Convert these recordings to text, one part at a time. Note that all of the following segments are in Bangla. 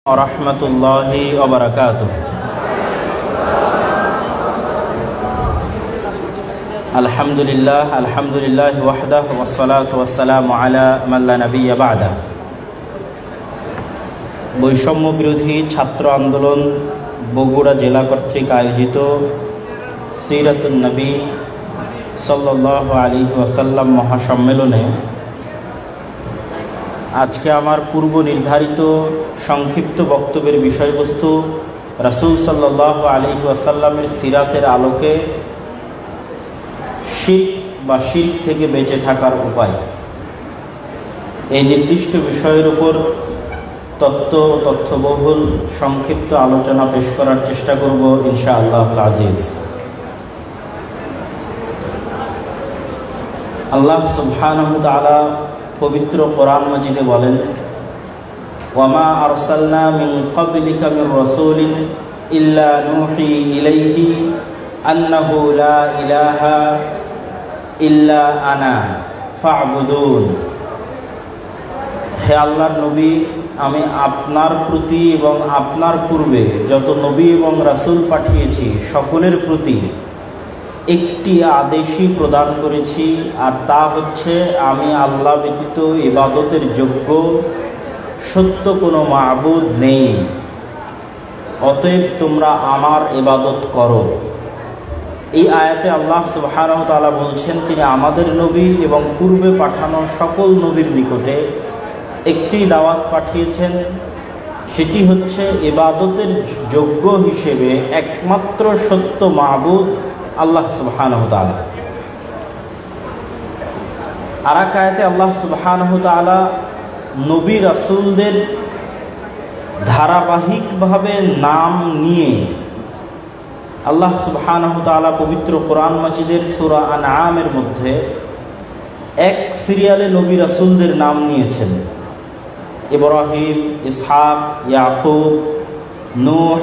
ওয়া বারাকাতুহু। আলহামদুলিল্লাহ ওয়াহদাহু ওয়াসসালাতু ওয়াসসালামু আলা মান লা নাবিয়্যা বা'দা। বৈষম্য বিরোধী ছাত্র আন্দোলন বগুড়া জেলা কর্তৃক আয়োজিত সিরাতুন নবী সাল্লাল্লাহু আলাইহি ওয়াসাল্লাম মহাসম্মেলনে আজকে আমার পূর্ব নির্ধারিত সংক্ষিপ্ত বক্তব্যের বিষয়বস্তু রাসূল সাল্লাল্লাহু আলাইহি ওয়াসাল্লামের সিরাতের আলোকে শিরক থেকে বেঁচে থাকার উপায়। এই নির্দিষ্ট বিষয়ের উপর তথ্যবহুল সংক্ষিপ্ত আলোচনা পেশ করার চেষ্টা করব ইনশাআল্লাহুল আজিজ। আল্লাহ সুবহানাহু ওয়া তাআলা পবিত্র কোরআন মাজিদে বলেন, ওয়ামা আরসালনা মিন ক্বাবলিকা মির রাসূলিন ইল্লা নূহি ইলাইহি আন্নাহু লা ইলাহা ইল্লা আনা ফা'বুদুন। হে আল্লাহর নবী, আমি আপনার প্রতি এবং আপনার পূর্বে যত নবী এবং রাসূল পাঠিয়েছি সকলের প্রতি একটি আদেশই প্রদান করেছি, আর তা হচ্ছে আমি আল্লাহ ব্যতীত ইবাদতের যোগ্য সত্য কোনো মাবুদ নেই, অতএব তোমরা আমার ইবাদত করো। এই আয়াতে আল্লাহ সুবহানাহু ওয়া তাআলা বলছেন তিনি আমাদের নবী এবং পূর্বে পাঠানো সকল নবীর নিকটে একটি দাওয়াত পাঠিয়েছেন, সেটি হচ্ছে ইবাদতের যোগ্য হিসেবে একমাত্র সত্য মাবুদ আল্লাহ সুবহানাহু ওয়া তাআলা। আর এক আয়াতে আল্লাহ সুবহানাহু ওয়া তাআলা নবী রাসূলদের ধারাবাহিকভাবে নাম নিয়ে আল্লাহ সুবহানাহু ওয়া তাআলা পবিত্র কোরআন মাজিদের সূরা আনআমের মধ্যে এক সিরিয়ালে নবী রাসূলদের নাম নিয়েছেন। ইব্রাহিম, ইসহাক, ইয়াকুব, নূহ,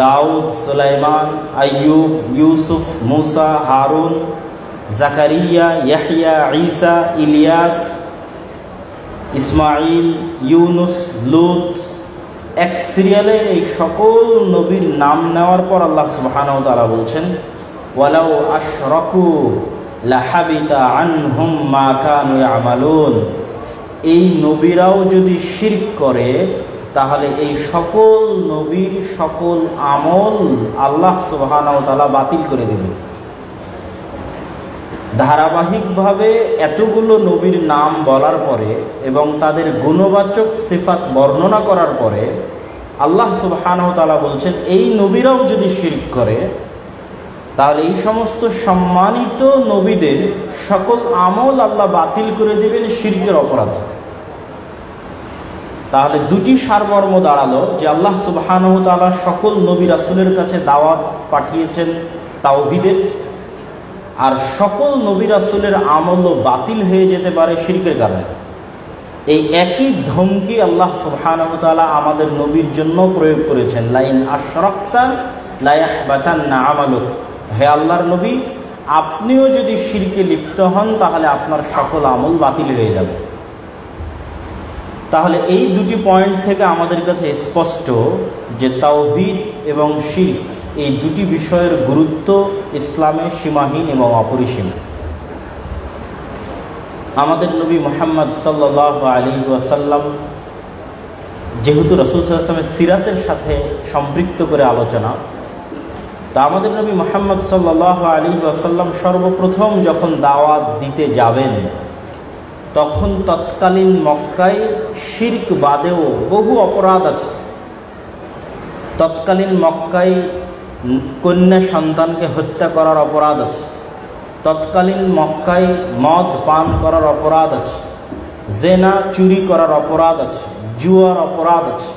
দাউদ, সুলাইমান, আইয়ুব, ইউসুফ, মুসা, হারুন, জাকারিয়া, ইয়াহইয়া, ঈসা, ইলিয়াস, ইসমাঈল, ইউনুস, লূত। এক সিরিয়ালে এই সকল নবীর নাম নেওয়ার পর আল্লাহ সুবহানাহু ওয়া তাআলা বলছেন, ওয়ালাউ আশরাকু লাহাবিতা আনহুম মা কানু ইয়ামালুন। এই নবীরাও যদি শিরক করে তাহলে এই সকল নবীর সকল আমল আল্লাহ সুবহানাহু ওয়া তাআলা বাতিল করে দেবেন। ধারাবাহিকভাবে এতগুলো নবীর নাম বলার পরে এবং তাদের গুণবাচক সিফাত বর্ণনা করার পরে আল্লাহ সুবহানাহু ওয়া তাআলা বলছেন এই নবীরাও যদি শিরক করে তাহলে এই সমস্ত সম্মানিত নবীদের সকল আমল আল্লাহ বাতিল করে দেবেন শিরকের অপরাধে। তাহলে দুটি সারমর্ম দাঁড়ালো যে আল্লাহ সুবহানাহু ওয়া তাআলা সকল নবী রাসূলের কাছে দাওয়াত পাঠিয়েছেন তাওহীদের, আর সকল নবী রাসূলের আমলও বাতিল হয়ে যেতে পারে শিরকের কারণে। এই একই ধমকি আল্লাহ সুবহানাহু ওয়া তাআলা আমাদের নবীর জন্য প্রয়োগ করেছেন, লাইন আশরাকতা লা ইয়াহবাতান্না আমালুক। হে আল্লাহর নবী, আপনিও যদি শিরকে লিপ্ত হন তাহলে আপনার সকল আমল বাতিল হয়ে যাবে। তাহলে এই দুটি পয়েন্ট থেকে আমাদের কাছে স্পষ্ট যে তাওহীদ এবং শিরক এই দুটি বিষয়ের গুরুত্ব ইসলামে সীমাহীন এবং অপরিসীম। আমাদের নবী মুহাম্মদ সাল্লাল্লাহু আলাইহি ওয়াসাল্লাম যেহেতু রাসূল সাল্লাল্লাহু আলাইহি ওয়াসাল্লামের সিরাতের সাথে সম্পৃক্ত করে আলোচনা, তা আমাদের নবী মুহাম্মদ সাল্লাল্লাহু আলাইহি ওয়াসাল্লাম সর্বপ্রথম যখন দাওয়াত দিতে যাবেন তখন তৎকালীন মক্কায় শিরক বাদেও বহু অপরাধ আছে। তৎকালীন মক্কায় কন্যা সন্তানকে হত্যা করার অপরাধ আছে, তৎকালীন মক্কায় মদ পান করার অপরাধ আছে, জেনা চুরি করার অপরাধ আছে, জুয়ার অপরাধ আছে।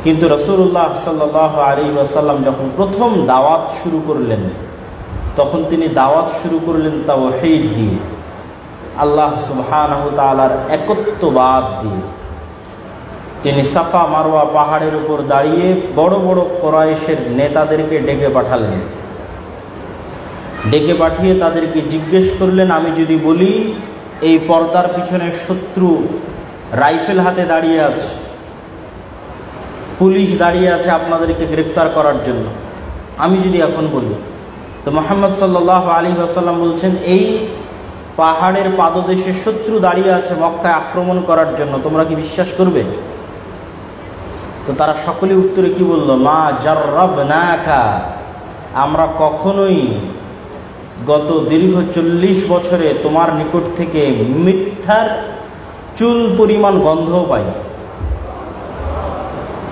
কিন্তু রাসূলুল্লাহ সাল্লাল্লাহু আলাইহি ওয়াসাল্লাম যখন প্রথম দাওয়াত শুরু করলেন তখন তিনি দাওয়াত শুরু করলেন তাওহীদ দিয়ে, আল্লাহ সুবহানাহু ওয়া তাআলার একত্ববাদ দিয়ে। তিনি সাফা মারওয়া পাহাড়ের উপর দাঁড়িয়ে বড় বড় কুরাইশের নেতাদেরকে ডেকে পাঠালেন। ডেকে পাঠিয়ে তাদেরকে জিজ্ঞেস করলেন, আমি যদি বলি এই পর্দার পিছনে শত্রু রাইফেল হাতে দাঁড়িয়ে আছে, পুলিশ দাঁড়িয়ে আছে আপনাদেরকে গ্রেফতার করার জন্য। আমি যদি এখন বলি, তো মুহাম্মদ সাল্লাল্লাহু আলাইহি ওয়াসাল্লাম বলছেন এই পাহাড়ের পাদদেশে শত্রু দাঁড়িয়ে আছে মক্কায় আক্রমণ করার জন্য, তোমরা কি বিশ্বাস করবে? তো তারা সকলে উত্তরে কি বলল? মা জাররাবনাকা, আমরা কখনোই গত দীর্ঘ 40 বছরে তোমার নিকট থেকে মিথ্যার চুল পরিমাণ গন্ধও পাইনি।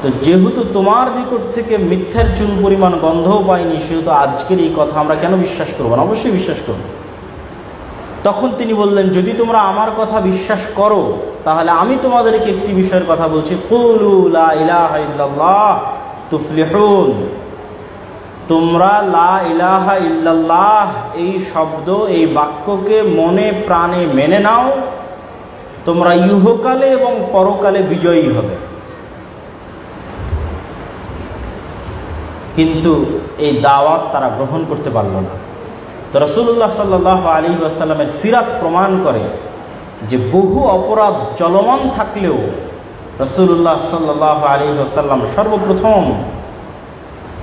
তো যেহেতু তোমার নিকট থেকে মিথ্যার চুল পরিমাণ গন্ধও পাইনি, সেহেতু আজকের এই কথা আমরা কেন বিশ্বাস করব না? অবশ্যই বিশ্বাস করব। তখন তিনি বললেন, যদি তোমরা আমার কথা বিশ্বাস করো তাহলে আমি তোমাদেরকে একটি বিষয়ের কথা বলছি, কুলু লা ইলাহা ইল্লাল্লাহ তুফলিহুন, তোমরা লা ইলাহা ইল্লাল্লাহ এই শব্দ, এই বাক্যকে মনে প্রাণে মেনে নাও, তোমরা ইহকালে এবং পরকালে বিজয়ী হবে। কিন্তু এই দাওয়াত তারা গ্রহণ করতে পারল না। তো রাসূলুল্লাহ সাল্লাল্লাহু আলাইহি ওয়াসাল্লামের সিরাত প্রমাণ করে যে বহু অপরাধ চলমান থাকলেও রাসূলুল্লাহ সাল্লাল্লাহু আলাইহি ওয়াসাল্লাম সর্বপ্রথম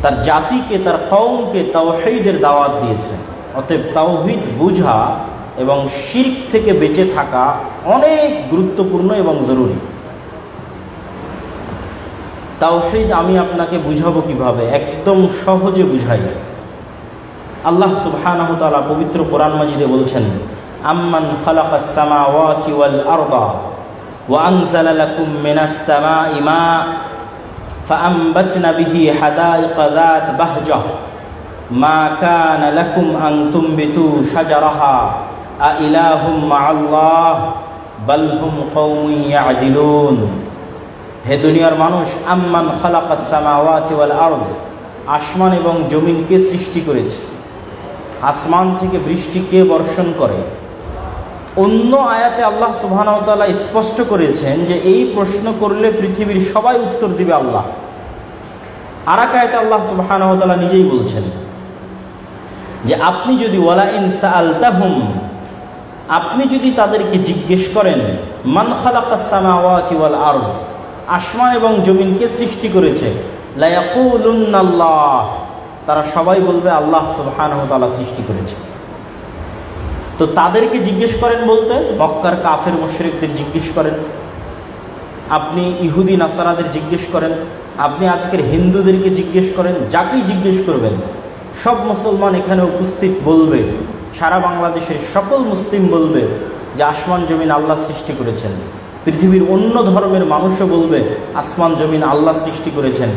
তার জাতিকে, তার কওমকে তাওহীদের দাওয়াত দিয়েছেন। অতএব তাওহীদ বুঝা এবং শিরক থেকে বেঁচে থাকা অনেক গুরুত্বপূর্ণ এবং জরুরি। তাওহীদ আমি আপনাকে বুঝাবো কিভাবে? একদম সহজে বুঝাই। আল্লাহ সুবহানাহু ওয়া তাআলা পবিত্র কোরআন মাজিদে বলছেন, আম্মান খালাকাস সামাওয়াতি ওয়াল আরদা ওয়া আনজালা লাকুম মিনাস সামাই মা ফাআমবাতনা বিহি হাদাইকা যাত বাহজাহ মা কানা লাকুম আন তুমবিতু শাজারাহা আ ইলাহুম মাআল্লাহ বাল হুম কওমুন ইয়াদিলুন। হে দুনিয়ার মানুষ, আম্মান খালাকাস সামাওয়াতি ওয়াল আরদ, আসমান এবং জমিনকে সৃষ্টি করেছে। আসমান থেকে বৃষ্টি কে বর্ষণ করে? অন্য আয়াতে আল্লাহ সুবহানাহু ওয়া তাআলা স্পষ্ট করেছেন যে এই প্রশ্ন করলে পৃথিবীর সবাই উত্তর দিবে আল্লাহ। আর এক আয়াতে আল্লাহ সুবহানাহু ওয়া তাআলা নিজেই বলছেন যে আপনি যদি ওয়ালা ইন সাআলতাহুম, আপনি যদি তাদেরকে জিজ্ঞেস করেন, মান খালাকাস সামাওয়াতি ওয়াল আরদ, আসমান এবং জমিনকে সৃষ্টি করেছে, লা ইয়াকুলুন্নাল্লাহ, তারা সবাই বলবে আল্লাহ সুবহানাহু ওয়া তাআলা সৃষ্টি করেছে। তো তাদেরকে জিজ্ঞেস করেন বলতে মক্কার কাফের মুশরিকদের জিজ্ঞেস করেন, আপনি ইহুদি নাসারাদের জিজ্ঞেস করেন, আপনি আজকের হিন্দুদেরকে জিজ্ঞেস করেন, যাকেই জিজ্ঞেস করবেন সব মুসলমান এখানে উপস্থিত বলবে, সারা বাংলাদেশের সকল মুসলিম বলবে যে আসমান জমিন আল্লাহ সৃষ্টি করেছেন। পৃথিবীর অন্য ধর্মের মানুষও বলবে আসমান জমিন আল্লাহ সৃষ্টি করেছেন।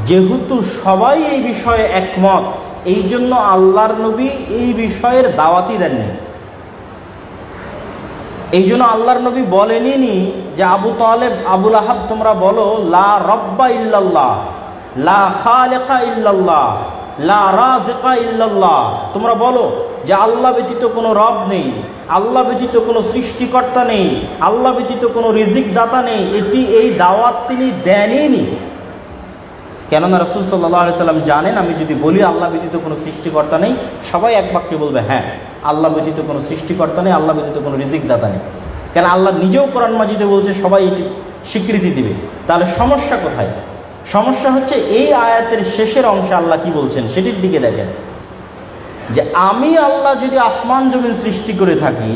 যেহেতু সবাই এই বিষয়ে একমত, এই জন্য আল্লাহর নবী এই বিষয়ের দাওয়াতই দেননি। এই জন্য আল্লাহর নবী বলেননি যে আবু তালেব, আবুল আহাব তোমরা বলো লা রব্বা ইল্লাল্লাহ, লা খালিকা ইল্লাল্লাহ, লা রাজিকা ইল্লাল্লাহ, তোমরা বলো যে আল্লাহ ব্যতীত কোনো রব নেই, আল্লাহ ব্যতীত কোনো সৃষ্টিকর্তা নেই, আল্লাহ ব্যতীত কোনো রিজিক দাতা নেই। এই দাওয়াত তিনি দেনইনি। কেননা রাসূল সাল্লাল্লাহু আলাইহি সাল্লাম জানেন, আমি যদি বলি আল্লাহ ব্যতীত কোনো সৃষ্টিকর্তা নেই, সবাই এক বাক্যে বলবে হ্যাঁ আল্লাহ ব্যতীত কোনো সৃষ্টিকর্তা নেই, আল্লাহ ব্যতীত কোনো রিজিক দাতা নেই। কেন আল্লাহ নিজেও কোরআন মাজিদে বলছে, সবাই এটি স্বীকৃতি দিবে। তাহলে সমস্যা কোথায়? সমস্যা হচ্ছে এই আয়াতের শেষের অংশে আল্লাহ কি বলছেন সেটির দিকে দেখেন, যে আমি আল্লাহ যদি আসমান জমিন সৃষ্টি করে থাকি,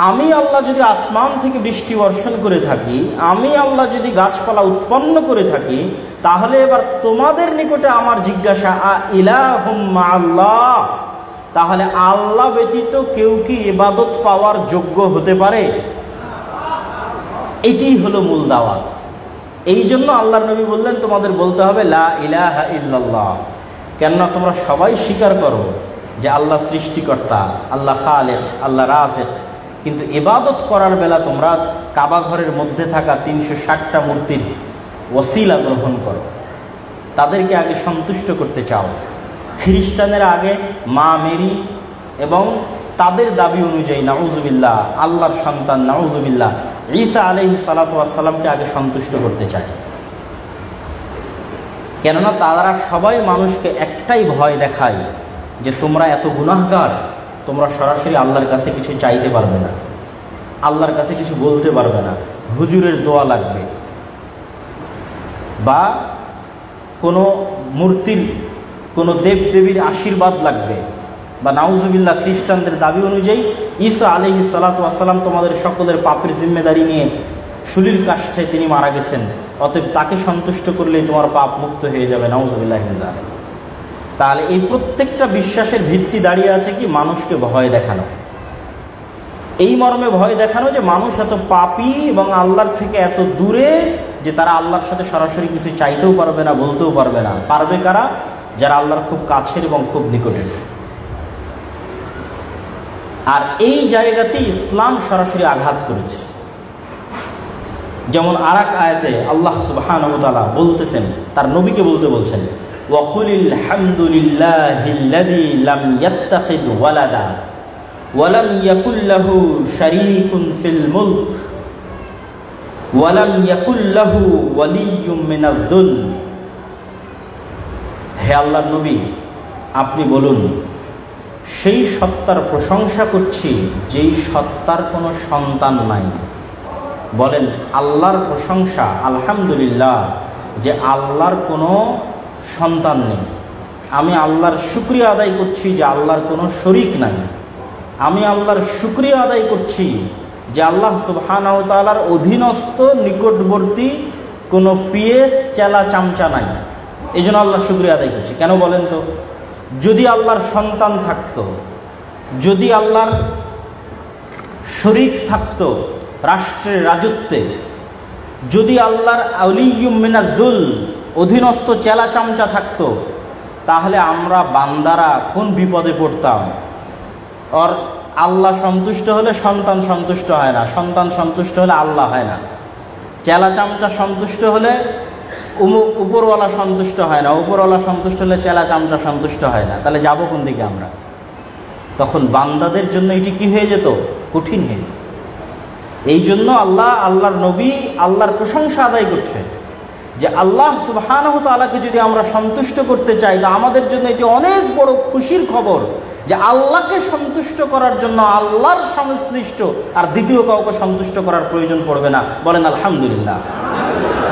আমি আল্লাহ যদি আসমান থেকে বৃষ্টি বর্ষণ করে থাকি, আমি আল্লাহ যদি গাছপালা উৎপন্ন করে থাকি, তাহলে এবার তোমাদের নিকটে আমার জিজ্ঞাসা, আ ইলাহুম মাআল্লাহ, তাহলে আল্লাহ ব্যতীত কেউ কি ইবাদত পাওয়ার যোগ্য হতে পারে? এটাই হলো মূল দাওয়াত। এই জন্য আল্লাহর নবী বললেন তোমাদের বলতে হবে লা ইলাহা ইল্লাল্লাহ। কেননা তোমরা সবাই স্বীকার করো যে আল্লাহ সৃষ্টিকর্তা, আল্লাহ খালেক, আল্লাহ রাজেক, কিন্তু ইবাদত করার বেলা তোমরা কাবা ঘরের মধ্যে থাকা 360টা মূর্তির ওসিলা গ্রহণ করো, তাদেরকে আগে সন্তুষ্ট করতে চাও। খ্রিস্টানেরা আগে মা মেরি এবং তাদের দাবি অনুযায়ী নাউজুবিল্লাহ আল্লাহর সন্তান নাউজুবিল্লাহ ঈসা আলাইহিস সালাতু ওয়াস সালামকে আগে সন্তুষ্ট করতে চায়। কেননা তারা সবাই মানুষকে একটাই ভয় দেখায় যে তোমরা এত গুনাহগার, তোমরা সরাসরি আল্লাহর কাছে কিছু চাইতে পারবে না, আল্লাহর কাছে কিছু বলতে পারবে না, হুজুরের দোয়া লাগবে। বা কোনো মূর্তির কোনো দেবদেবীর আশীর্বাদ লাগবে, বা নাউজুবিল্লাহ খ্রিস্টানদের দাবি অনুযায়ী ঈসা আলাইহিস সালাতু ওয়াস সালাম তোমাদের সকলের পাপের জিম্মেদারি নিয়ে শুলির কাষ্ঠে তিনি মারা গেছেন, অতএব তাকে সন্তুষ্ট করলেই তোমার পাপ মুক্ত হয়ে যাবে, নাউজুবিল্লাহ মিন যালিক। তাহলে এই প্রত্যেকটা বিশ্বাসের ভিত্তি দাঁড়িয়ে আছে কি? মানুষকে ভয় দেখানো। এই মর্মে ভয় দেখানো যে মানুষ এত পাপী এবং আল্লাহর থেকে এত দূরে যে তারা আল্লাহর সাথে সরাসরি কিছু চাইতেও পারবে না, বলতেও পারবে না। পারবে কারা? যারা আল্লাহর খুব কাছের এবং খুব নিকটের। আর এই জায়গাতে ইসলাম সরাসরি আঘাত করেছে। যেমন আরেক আয়াতে আল্লাহ সুবহানাহু ওয়া তাআলা বলতেছেন, তার নবীকে বলতে বলছেন, ওয়াকুলিল হামদুলিল্লাহিল্লাযী লাম ইয়াত্তাখিয ওয়ালাদা ওয়া লাম ইয়াকুল লাহু শারীকুন ফিল মুলক ওয়া লাম ইয়াকুল লাহু ওয়ালিয়্যুম মিনাল যুল। হে আল্লাহর নবী, আপনি বলুন, সেই সত্তার প্রশংসা করছি যেই সত্তার কোনো সন্তান নাই। বলেন আল্লাহর প্রশংসা, আলহামদুলিল্লাহ, যে আল্লাহর কোনো সন্তান নেই। আমি আল্লাহর শুকরিয়া আদায় করছি যে আল্লাহর কোনো শরীক নাই। আমি আল্লাহর শুকরিয়া আদায় করছি যে আল্লাহ সুবহানাহু ওয়া তাআলার অধীনস্থ নিকটবর্তী কোনো পিএস চেলা চামচা নাই। এই জন্য আল্লাহর শুকরিয়া আদায় করছি। কেন বলেন তো? যদি আল্লাহর সন্তান থাকতো, যদি আল্লাহর শরীক থাকতো রাষ্ট্রের রাজত্বে, যদি আল্লাহর আউলিয়্যুম মিনাল যুল অধীনস্থ চেলা চামচা থাকতো, তাহলে আমরা বান্দারা কোন বিপদে পড়তাম। আর আল্লাহ সন্তুষ্ট হলে সন্তান সন্তুষ্ট হয় না, সন্তান সন্তুষ্ট হলে আল্লাহ হয় না, চেলা চামচা সন্তুষ্ট হলে উপরওয়ালা সন্তুষ্ট হয় না, উপরওয়ালা সন্তুষ্ট হলে চেলা চামচা সন্তুষ্ট হয় না। তাহলে যাব কোন দিকে আমরা? তখন বান্দাদের জন্য এটি কি হয়ে যেত? কঠিন হয়ে যেত। এই জন্য আল্লাহর নবী আল্লাহর প্রশংসা আদায় করছে যে আল্লাহ সুবহানাহু ওয়া তাআলাকে যদি আমরা সন্তুষ্ট করতে চাই, তা আমাদের জন্য এটি অনেক বড় খুশির খবর যে আল্লাহকে সন্তুষ্ট করার জন্য আল্লাহর সংশ্লিষ্ট আর দ্বিতীয় কাউকে সন্তুষ্ট করার প্রয়োজন পড়বে না। বলেন আলহামদুলিল্লাহ।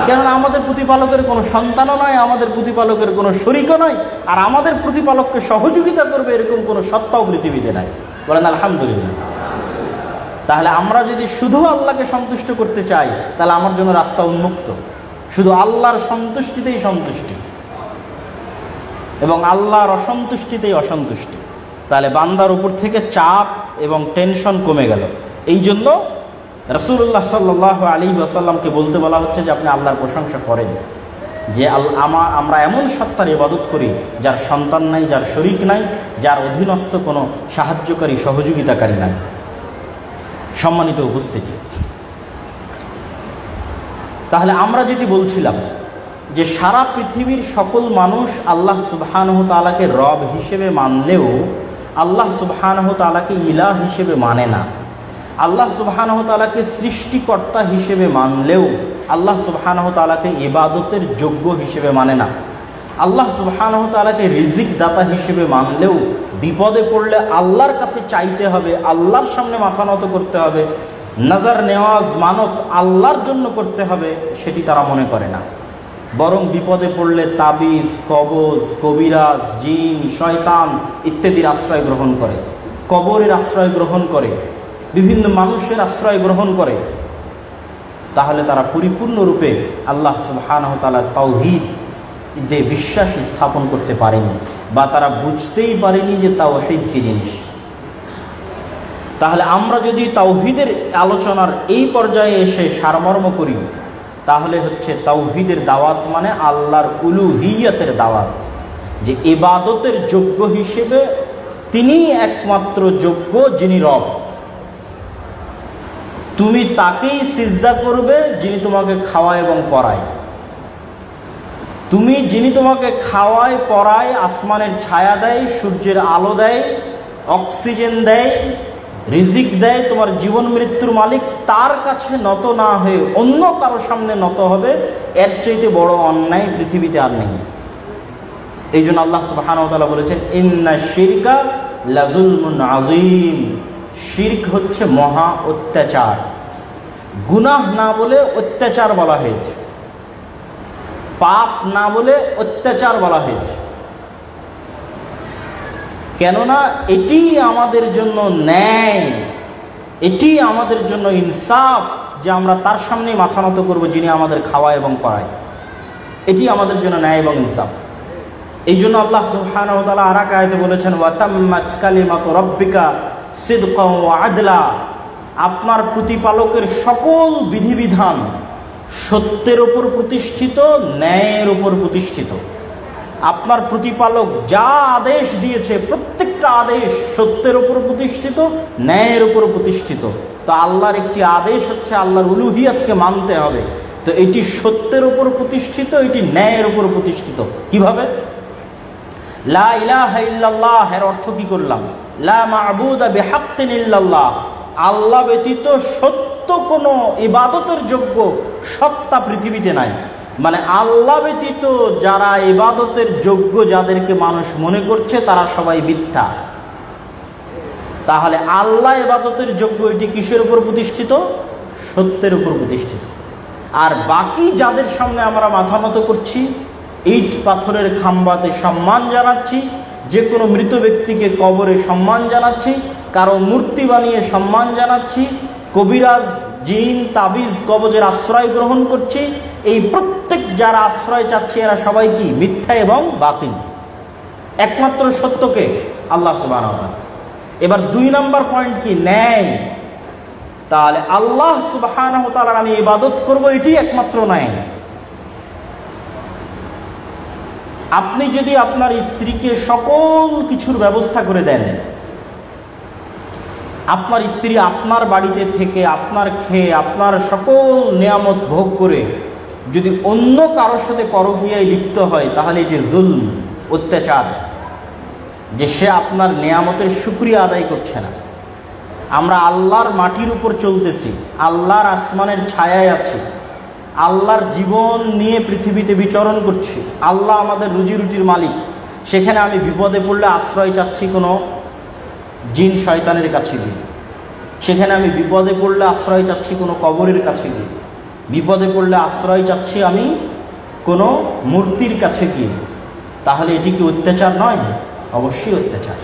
কেননা আমাদের প্রতিপালকের কোনো সন্তানও নয়, আমাদের প্রতিপালকের কোনো শরীকও নয়, আর আমাদের প্রতিপালককে সহযোগিতা করবে এরকম কোনো সত্তাও পৃথিবীতে নাই। বলেন আলহামদুলিল্লাহ। তাহলে আমরা যদি শুধু আল্লাহকে সন্তুষ্ট করতে চাই, তাহলে আমার জন্য রাস্তা উন্মুক্ত। শুধু আল্লাহর সন্তুষ্টিতেই সন্তুষ্টি এবং আল্লাহর অসন্তুষ্টিতেই অসন্তুষ্টি। তাহলে বান্দার উপর থেকে চাপ এবং টেনশন কমে গেল। এই জন্য রাসূলুল্লাহ সাল্লাল্লাহু আলাইহি ওয়াসাল্লামকে বলতে বলা হচ্ছে যে আপনি আল্লাহর প্রশংসা করেন, যে আমরা এমন সত্তার ইবাদত করি যার সন্তান নাই, যার শরীক নাই, যার অধীনস্থ কোনো সাহায্যকারী সহযোগিতাকারী নাই। সম্মানিত উপস্থিতি, তাহলে আমরা যেটি বলছিলাম যে সারা পৃথিবীর সকল মানুষ আল্লাহ সুবহানাহু ওয়া তাআলাকে রব হিসেবে মানলেও আল্লাহ সুবহানাহু ওয়া তাআলাকে ইলাহ হিসেবে মানে না। আল্লাহ সুবহানাহু ওয়া তাআলাকে সৃষ্টিকর্তা হিসেবে মানলেও আল্লাহ সুবহানাহু ওয়া তাআলাকে ইবাদতের যোগ্য হিসেবে মানে না। আল্লাহ সুবহানাহু ওয়া তাআলাকে রিজিক দাতা হিসেবে মানলেও বিপদে পড়লে আল্লাহর কাছে চাইতে হবে, আল্লাহর সামনে মাথা নত করতে হবে, নাজার নেওয়াজ মানত আল্লাহর জন্য করতে হবে, সেটি তারা মনে করে না। বরং বিপদে পড়লে তাবিজ, কবজ, কবিরাজ, জিন, শয়তান ইত্যাদির আশ্রয় গ্রহণ করে, কবরের আশ্রয় গ্রহণ করে, বিভিন্ন মানুষের আশ্রয় গ্রহণ করে। তাহলে তারা পরিপূর্ণরূপে আল্লাহ সুবহানাহু ওয়া তাআলার তাওহীদে বিশ্বাস স্থাপন করতে পারেনি, বা তারা বুঝতেই পারেনি যে তাওহীদ কী জিনিস। তাহলে আমরা যদি তাওহীদের আলোচনার এই পর্যায়ে এসে সারমর্ম করি, তাহলে হচ্ছে তাওহীদের দাওয়াত মানে আল্লাহর উলুহিয়তের দাওয়াত, যে ইবাদতের যোগ্য হিসেবে তিনি একমাত্র যোগ্য, যিনি রব। তুমি তাকেই সিজদা করবে যিনি তোমাকে খাওয়ায় এবং পরায়। যিনি তোমাকে খাওয়ায় পরায়, আসমানের ছায়া দেয়, সূর্যের আলো দেয়, অক্সিজেন দেয়, রিজিক দেয়, তোমার জীবন মৃত্যুর মালিক, তার কাছে নত না হয়ে অন্য কারো সামনে নত হবে, এর চাইতে বড় অন্যায় পৃথিবীতে আর নেই। এই জন্য আল্লাহ সুবহানাহু ওয়া তাআলা বলেছেন, ইন্না শিরকা লাযুলমুন আযীম। শিরক হচ্ছে মহা অত্যাচার। গুনাহ না বলে অত্যাচার বলা হয়েছে। পাপ না বলে অত্যাচার বলা হয়েছে, কেননা এটি আমাদের জন্য ন্যায়, এটি আমাদের জন্য ইনসাফ যে আমরা তার সামনে মাথা নত করব যিনি আমাদের খাওয়ায় এবং পড়ায়। এটি আমাদের জন্য ন্যায় এবং ইনসাফ। এই জন্য আল্লাহ সুবহানাহু ওয়া তাআলা আর এক আয়াতে বলেছেন, ওয়া তাম্মাত কালিমাতু রাব্বিকা সিদকান ওয়া আদলা, আপনার প্রতিপালকের সকল বিধিবিধান সত্যের উপর প্রতিষ্ঠিত, ন্যায়ের উপর প্রতিষ্ঠিত। আপনার প্রতিপালক যা আদেশ দিয়েছে প্রত্যেকটা আদেশ সত্যের উপর প্রতিষ্ঠিত, ন্যায়ের উপর প্রতিষ্ঠিত। তো আল্লাহর একটি আদেশ হচ্ছে আল্লাহর উলুহিয়াতকে মানতে হবে। তো এটি সত্যের উপর প্রতিষ্ঠিত, এটি ন্যায়ের উপর প্রতিষ্ঠিত। কিভাবে? লা ইলাহা ইল্লাল্লাহ এর অর্থ কি করলাম? লা মা'বুদা বিহাক্কিন ইল্লাল্লাহ, আল্লাহ ব্যতীত সত্য কোনো ইবাদতের যোগ্য সত্তা পৃথিবীতে নাই। মানে আল্লাহ ব্যতীত যারা ইবাদতের যোগ্য, যাদেরকে মানুষ মনে করছে, তারা সবাই মিথ্যা। তাহলে আল্লাহ ইবাদতের যোগ্য, এটি কিসের উপর প্রতিষ্ঠিত? সত্যের উপর প্রতিষ্ঠিত। আর বাকি যাদের সামনে আমরা মাথা নত করছি, ইট পাথরের খাম্বাতে সম্মান জানাচ্ছি, যে কোনো মৃত ব্যক্তিকে কবরে সম্মান জানাচ্ছি, কারো মূর্তি বানিয়ে সম্মান জানাচ্ছি, কবিরাজ, জিন, তাবিজ, কবজের আশ্রয় গ্রহণ করছি, এই প্রত্যেক যারা আশ্রয় চাচ্ছে এরা সবাই কি? মিথ্যা এবং বাতিল। একমাত্র সত্যকে আল্লাহ সুবহানাহু ওয়া তাআলা। এবার 2 নম্বর পয়েন্ট কি? ন্যায়। তাহলে আল্লাহ সুবহানাহু ওয়া তাআলার আমি ইবাদত করব, এটি একমাত্র ন্যায়। আপনি যদি আপনার স্ত্রীকে সকল কিছুর ব্যবস্থা করে দেন, আপনার স্ত্রী আপনার বাড়িতে থেকে, আপনার খেয়ে, আপনার সকল নিয়ামত ভোগ করে যদি অন্য কারোর সাথে পরকীয়ায় লিপ্ত হয়, তাহলে এটি জুলম, অত্যাচার, যে সে আপনার নিয়ামতের শুকরিয়া আদায় করছে না। আমরা আল্লাহর মাটির উপর চলতেছি, আল্লাহর আসমানের ছায়ায় আছি, আল্লাহর জীবন নিয়ে পৃথিবীতে বিচরণ করছি, আল্লাহ আমাদের রুজি রুটির মালিক। সেখানে আমি বিপদে পড়লে আশ্রয় চাচ্ছি কোনো জিন শয়তানের কাছে গিয়ে, সেখানে আমি বিপদে পড়লে আশ্রয় চাচ্ছি কোনো কবরের কাছে গিয়ে, বিপদে পড়লে আশ্রয় চাচ্ছি আমি কোনো মূর্তির কাছে গিয়ে। তাহলে এটি কি অত্যাচার নয়? অবশ্যই অত্যাচার।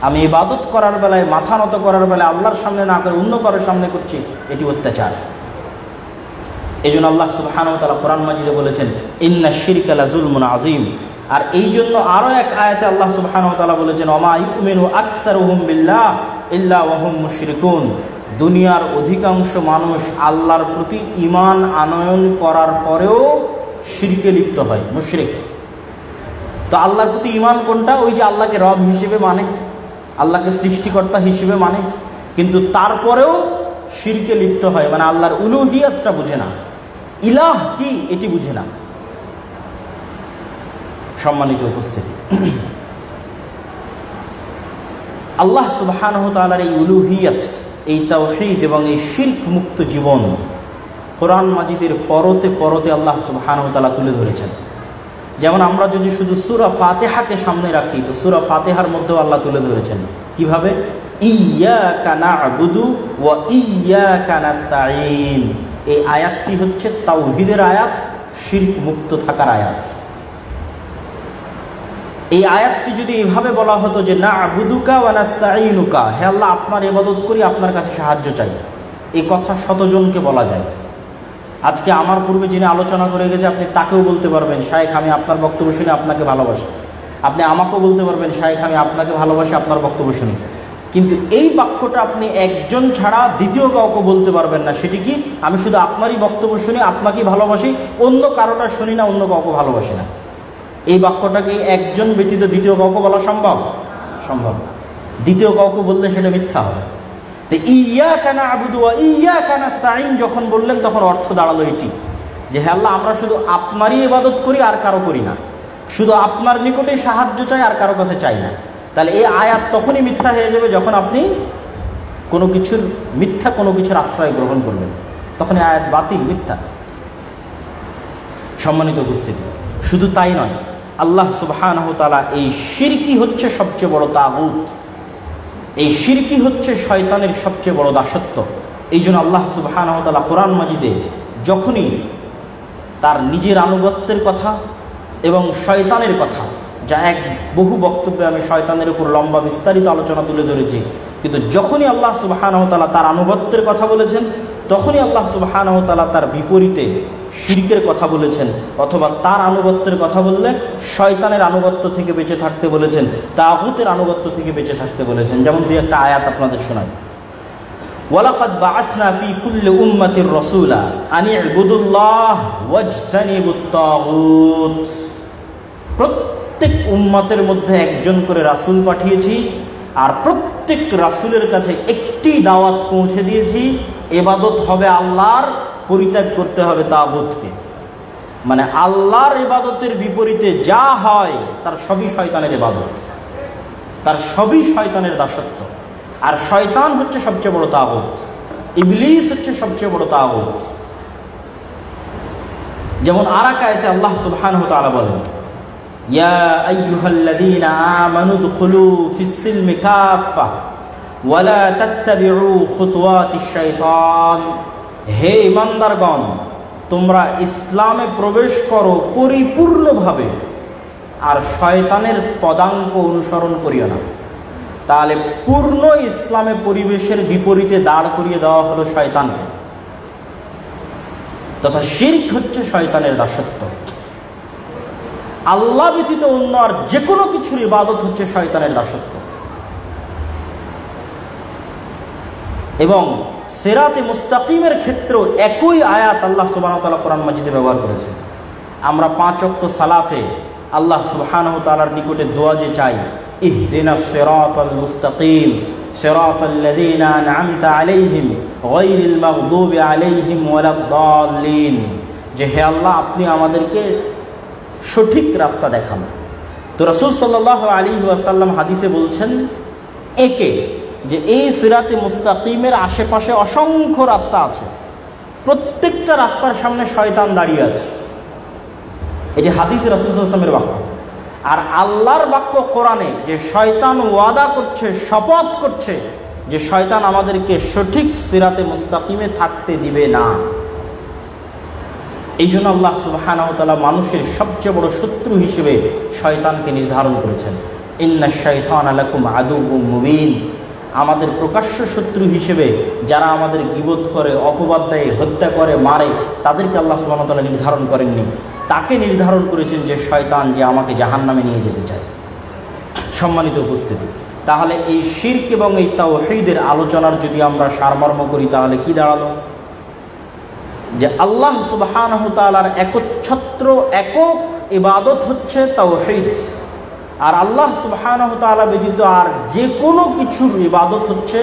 আমি ইবাদত করার বেলায়, মাথা নত করার বেলায় আল্লাহর সামনে না করে অন্য কারোর সামনে করছি, এটি অত্যাচার। এই জন্য আল্লাহ সুবহানাহু ওয়া তাআলা কোরআন মাজিদে বলেছেন, ইন্নাশ শিরকা লাযুলমুন আযীম। আর এই জন্য আরও এক আয়াতে আল্লাহ সুবহানাহু ওয়া তাআলা বলেছেন, ওমা ইউমিনু আকসারুহুম বিল্লাহ ইল্লা ওয়া হুম মুশরিকুন। দুনিয়ার অধিকাংশ মানুষ আল্লাহর প্রতি ঈমান আনয়ন করার পরেও শিরকে লিপ্ত হয়, মুশরিক। তো আল্লাহর প্রতি ঈমান কোনটা? ওই যে আল্লাহকে রব হিসেবে মানে, আল্লাহকে সৃষ্টিকর্তা হিসেবে মানে, কিন্তু তারপরেও শিরকে লিপ্ত হয়, মানে আল্লাহর উলুহিয়াতটা বুঝে না, ইলাহ কি এটি বুঝে না। সম্মানিত উপস্থিতি, আল্লাহ সুবহানাহু ওয়া তাআলার এই উলুহিয়াত, এই তাওহীদ এবং এই শিরক মুক্ত জীবন কোরআন মাজিদের পরতে পরতে আল্লাহ সুবহানাহু ওয়া তাআলা তুলে ধরেছেন। যেমন আমরা যদি শুধু সূরা ফাতিহাকে সামনে রাখি, তো সূরা ফাতিহার মধ্যেও আল্লাহ তুলে ধরেছেন কিভাবে? ইয়্যাকা না'বুদু ওয়া ইয়্যাকা নাস্তাঈন। এই আয়াতটি হচ্ছে তাওহীদের আয়াত, শিরক মুক্ত থাকার আয়াত। এই আয়াতটি যদি এভাবে বলা হতো যে না'বুদুকা ওয়া নাস্তাঈনুকা, হে আল্লাহ আপনার ইবাদত করি, আপনার কাছে সাহায্য চাই, এই কথা শতজনকে বলা যায়। আজকে আমার পূর্বে যিনি আলোচনা করে গেছে, আপনি তাকেও বলতে পারবেন, শায়েখ আমি আপনার বক্তব্য শুনে আপনাকে ভালোবাসি। আপনি আমাকেও বলতে পারবেন, শায়েখ আমি আপনাকে ভালোবাসি, আপনার বক্তব্য শুনি। কিন্তু এই বাক্যটা আপনি একজন ছাড়া দ্বিতীয় কাউকে বলতে পারবেন না। সেটি কি? আমি শুধু আপনারই বক্তব্য শুনি, আপনাকেই ভালোবাসি, অন্য কারোটা শুনি না, অন্য কাউকে ভালোবাসি না। এই বাক্যটাকে একজন ব্যতীত দ্বিতীয় কাউকে বলা সম্ভব? সম্ভব না। দ্বিতীয় কাউকে বললে সেটা মিথ্যা হবে। তো ইয়্যাকা না'বুদু ওয়া ইয়্যাকা নাস্তাঈন যখন বললেন, তখন অর্থ দাঁড়ালো এটি যে হে আল্লাহ আমরা শুধু আপনারই ইবাদত করি, আর কারো করি না, শুধু আপনার নিকটেই সাহায্য চাই, আর কারো কাছে চাই না। তাহলে এই আয়াত তখনই মিথ্যা হয়ে যাবে যখন আপনি কোনো কিছুর মিথ্যা কোনো কিছুর আশ্রয় গ্রহণ করবেন, তখন এই আয়াত বাতিল, মিথ্যা। সম্মানিত উপস্থিতি, শুধু তাই নয়, আল্লাহ সুবহানাহু ওয়া তাআলা এই শিরকি হচ্ছে সবচেয়ে বড় তাগুত, এই শিরকি হচ্ছে শয়তানের সবচেয়ে বড় দাসত্ব। এই জন্য আল্লাহ সুবহানাহু ওয়া তাআলা কোরআন মাজিদে যখনই তার নিজের আনুগত্যের কথা এবং শয়তানের কথা, যা বহু বক্তব্যে আমি শয়তানের উপর লম্বা বিস্তারিত আলোচনা তুলে ধরেছি। কিন্তু যখনই আল্লাহ সুবহানাহু ওয়া তাআলা তার আনুগত্যের কথা বলেছেন, তখনই আল্লাহ সুবহানাহু ওয়া তাআলা তার বিপরীতে শিরকের কথা বলেছেন, অথবা তার আনুগত্যের কথা বললে শয়তানের আনুগত্য থেকে বেঁচে থাকতে বলেছেন, তাগুতের আনুগত্য থেকে বেঁচে থাকতে বলেছেন। যেমন দুই একটা আয়াত আপনাদের শোনাই। ওয়ালাকাদ বাআসনা ফি কুল্লি উম্মাতির রাসূলা আন ইবুদুল্লাহ ওয়াজতানিবুত তাগুত। প্রত্যেক উম্মতের মধ্যে একজন করে রাসূল পাঠিয়েছি, আর প্রত্যেক রাসূলের কাছে একটি দাওয়াত পৌঁছে দিয়েছি, ইবাদত হবে আল্লাহর, পরিত্যাগ করতে হবে তাগুতকে। মানে আল্লাহর ইবাদতের বিপরীতে যা হয় তার সবই শয়তানের ইবাদত, তার সবই শয়তানের দাসত্ব। আর শয়তান হচ্ছে সবচেয়ে বড় তাগুত, ইবলিস হচ্ছে সবচেয়ে বড় তাগুত। যেমন আরেক আয়াতে আল্লাহ সুবহানাহু ওয়া তাআলা বলেন, ইয়া আইয়ুহাল্লাযীনা আমানু দুখুলু ফিস-সিলমি কাফা ওয়া লা তাত্তাবিউ খুতুওয়াতিশ শাইতান। হে ঈমানদারগণ, তোমরা ইসলামে প্রবেশ করো পরিপূর্ণভাবে, আর শয়তানের পদাঙ্ক অনুসরণ করিও না। তাহলে পূর্ণ ইসলামে পরিবেশের বিপরীতে দাঁড় করিয়ে দেওয়া হলো শয়তানকে, তথা শিরক হচ্ছে শয়তানের দাসত্ব। আল্লাহ ব্যতীত অন্য আর যে কোনো কিছুর ইবাদত হচ্ছে শয়তানের দাসত্ব। এবং সিরাতে মুস্তাকিমের ক্ষেত্রেও একই আয়াত আল্লাহ সুবহানাহু ওয়া তাআলা কোরআন মাজিদে ব্যবহার করেছেন। আমরা 5 ওয়াক্ত সালাতে আল্লাহ সুবহানাহু ওয়া তাআলার নিকটে দোয়া যে চাই, ইহদিনাস সিরাতাল মুস্তাকিম সিরাতাল্লাযীনা আন'আমতা আলাইহিম গায়রিল মাগদুবি আলাইহিম ওয়ালাদ-দাল্লিন, যে হে আল্লাহ, আপনি আমাদেরকে সঠিক রাস্তা দেখান। তো রাসূল সাল্লাল্লাহু আলাইহি ওয়াসাল্লাম হাদিসে বলছেন যে এই সিরাতে মুস্তাকিমের আশেপাশে অসংখ্য রাস্তা আছে, প্রত্যেকটা রাস্তার সামনে শয়তান দাঁড়িয়ে আছে। এটি হাদিসে রাসূল সাল্লাল্লাহু আলাইহি ওয়াসাল্লামের বাক্য। আর আল্লাহর বাক্য কোরআনে যে শয়তান ওয়াদা করছে, শপথ করছে যে শয়তান আমাদেরকে সঠিক সিরাতে মুস্তাকিমে থাকতে দিবে না। এই জন্য আল্লাহ সুবহানাহু ওয়া তাআলা মানুষের সবচেয়ে বড় শত্রু হিসেবে শয়তানকে নির্ধারণ করেছেন। ইন্নাশ শাইতানা লাকুম আদুউম মুবিন। আমাদের প্রকাশ্য শত্রু হিসেবে যারা আমাদের গীবত করে, অপবাদ দেয়, হত্যা করে, মারে, তাদেরকে আল্লাহ সুবহানাহু ওয়া তাআলা নির্ধারণ করেননি। তাকে নির্ধারণ করেছেন যে শয়তান, যে আমাকে জাহান্নামে নিয়ে যেতে চায়। সম্মানিত উপস্থিতি, তাহলে এই শিরক এবং এই তাওহীদের আলোচনার যদি আমরা সারমর্ম করি, তাহলে কি দাঁড়ালো? যে আল্লাহ সুবহানাহু ওয়া তাআলার একচ্ছত্র একক ইবাদত হচ্ছে তাওহীদ, আর আল্লাহ সুবহানাহু ওয়া তাআলা ব্যতীত আর যে কোনো কিছুর ইবাদত হচ্ছে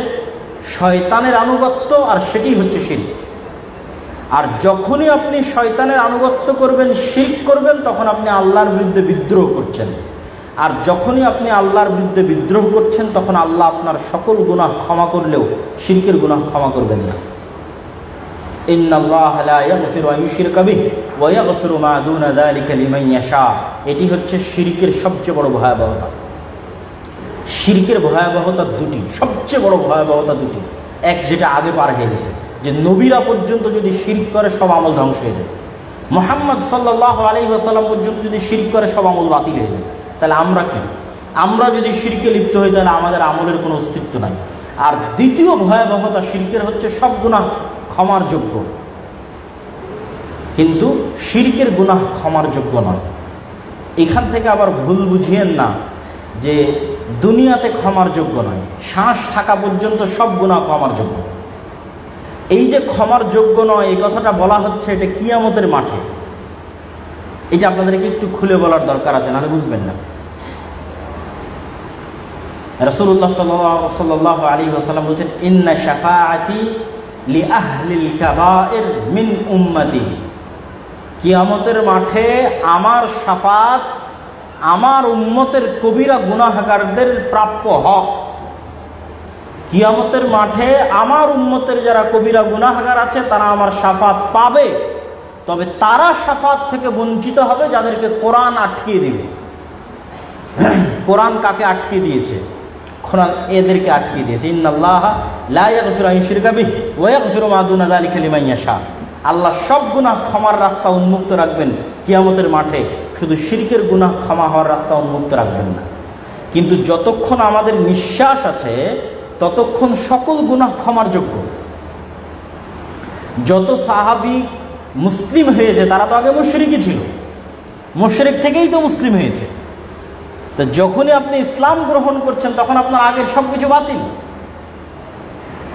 শয়তানের আনুগত্য, আর সেটি হচ্ছে শিরক। আর যখনই আপনি শয়তানের আনুগত্য করবেন, শিরক করবেন, তখন আপনি আল্লাহর বিরুদ্ধে বিদ্রোহ করছেন। আর যখনই আপনি আল্লাহর বিরুদ্ধে বিদ্রোহ করছেন, তখন আল্লাহ আপনার সকল গুনাহ ক্ষমা করলেও শিরকের গুনাহ ক্ষমা করবেন না। ইন্নাল্লাহা লা ইয়াগফিরু আন ইউশরিকা বিহি ওয়া ইয়াগফিরু মা দুনা যালিকা লিমান ইয়াশা। এটি হচ্ছে শিরকের সবচেয়ে বড় ভয়াবহতা। শিরকের ভয়াবহতা দুটি, সবচেয়ে বড় ভয়াবহতা দুটি। এক, যেটা আগে পার হয়ে গেছে, যে নবীরা পর্যন্ত যদি শিরক করে সব আমল ধ্বংস হয়ে যায়। মুহাম্মদ সাল্লাল্লাহু আলাইহি ওয়াসাল্লাম পর্যন্ত যদি শিরক করে সব আমল বাতিল হয়ে যায়। তাহলে আমরা কি? আমরা যদি শিরকে লিপ্ত হই, তাহলে আমাদের আমলের কোনো অস্তিত্ব নাই। আর দ্বিতীয় ভয়াবহতা শিরকের হচ্ছে সব গুনাহ ক্ষমার যোগ্য, কিন্তু শিরকের গুনাহ ক্ষমার যোগ্য নয়। এখান থেকে আবার ভুল বুঝিয়েন না যে দুনিয়াতে ক্ষমার যোগ্য নয়, শ্বাস থাকা পর্যন্ত সব গুনাহ ক্ষমার যোগ্য। এই যে ক্ষমার যোগ্য নয়, এই কথাটা বলা হচ্ছে এটা কিয়ামতের মাঠে। এটা আপনাদেরকে একটু খুলে বলার দরকার আছে, নাহলে বুঝবেন না। রাসূলুল্লাহ সাল্লাল্লাহু আলাইহি ওয়াসাল্লাম বলেছেন, ইন্না শাফাআতি লি আহলিল কাবায়ের মিন উম্মতি। কিয়ামতের মাঠে আমার শাফাত আমার উম্মতের কবিরা গুনাহগারদের প্রাপ্য হক। কিয়ামতের মাঠে আমার উম্মতের যারা কবিরা গুনাহগার আছে, তারা আমার শাফাত পাবে, তবে তারা শাফাত থেকে বঞ্চিত হবে যাদেরকে কোরআন আটকিয়ে দিবে। কোরআন কাকে আটকে দিয়েছে? কোরআন এদেরকে আটকিয়ে দিয়েছে। ইন্নাল্লাহা লা ইয়াগফিরু আন ইউশরিকা বিহি ওয়া ইয়াগফিরু মা দুনা যালিকা লিমান ইয়াশা। আল্লাহ সব গুনাহ ক্ষমার রাস্তা উন্মুক্ত রাখবেন কিয়ামতের মাঠে, শুধু শিরকের গুনাহ ক্ষমা হওয়ার রাস্তা উন্মুক্ত রাখবেন না। কিন্তু যতক্ষণ আমাদের নিঃশ্বাস আছে ততক্ষণ সকল গুনাহ ক্ষমার যোগ্য। যত সাহাবী মুসলিম হয়েছে তারা তো আগে মুশরিকই ছিল, মুশরিক থেকেই তো মুসলিম হয়েছে। তো যখনই আপনি ইসলাম গ্রহণ করছেন তখন আপনার আগের সব কিছু বাতিল।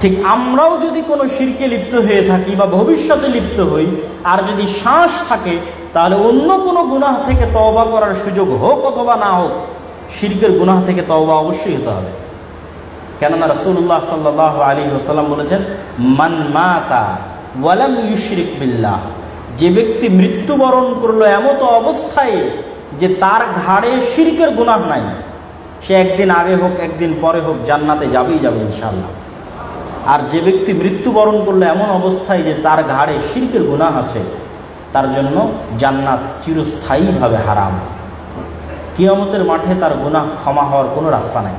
ঠিক আমরাও যদি কোনো শিরকে লিপ্ত হয়ে থাকি বা ভবিষ্যতে লিপ্ত হই, আর যদি শ্বাস থাকে, তাহলে অন্য কোনো গুনাহ থেকে তওবা করার সুযোগ হোক অথবা না হোক, শিরকের গুনাহ থেকে তওবা অবশ্যই হতে হবে। কেননা রাসূলুল্লাহ সাল্লাল্লাহু আলাইহি ওয়াসাল্লাম বলেছেন, মান মাতা ওয়ালাম ইউশরিক বিল্লাহ, যে ব্যক্তি মৃত্যুবরণ করলো এমত অবস্থায় যে তার ঘাড়ে শিরকের গুনাহ নাই, সে একদিন আগে হোক একদিন পরে হোক জান্নাতে যাবেই যাবে ইনশাআল্লাহ। আর যে ব্যক্তি মৃত্যুবরণ করলো এমন অবস্থায় যে তার ঘাড়ে শিরকের গুনাহ আছে, তার জন্য জান্নাত চিরস্থায়ীভাবে হারাম। কিয়ামতের মাঠে তার গুনাহ ক্ষমা হওয়ার কোনো রাস্তা নাই।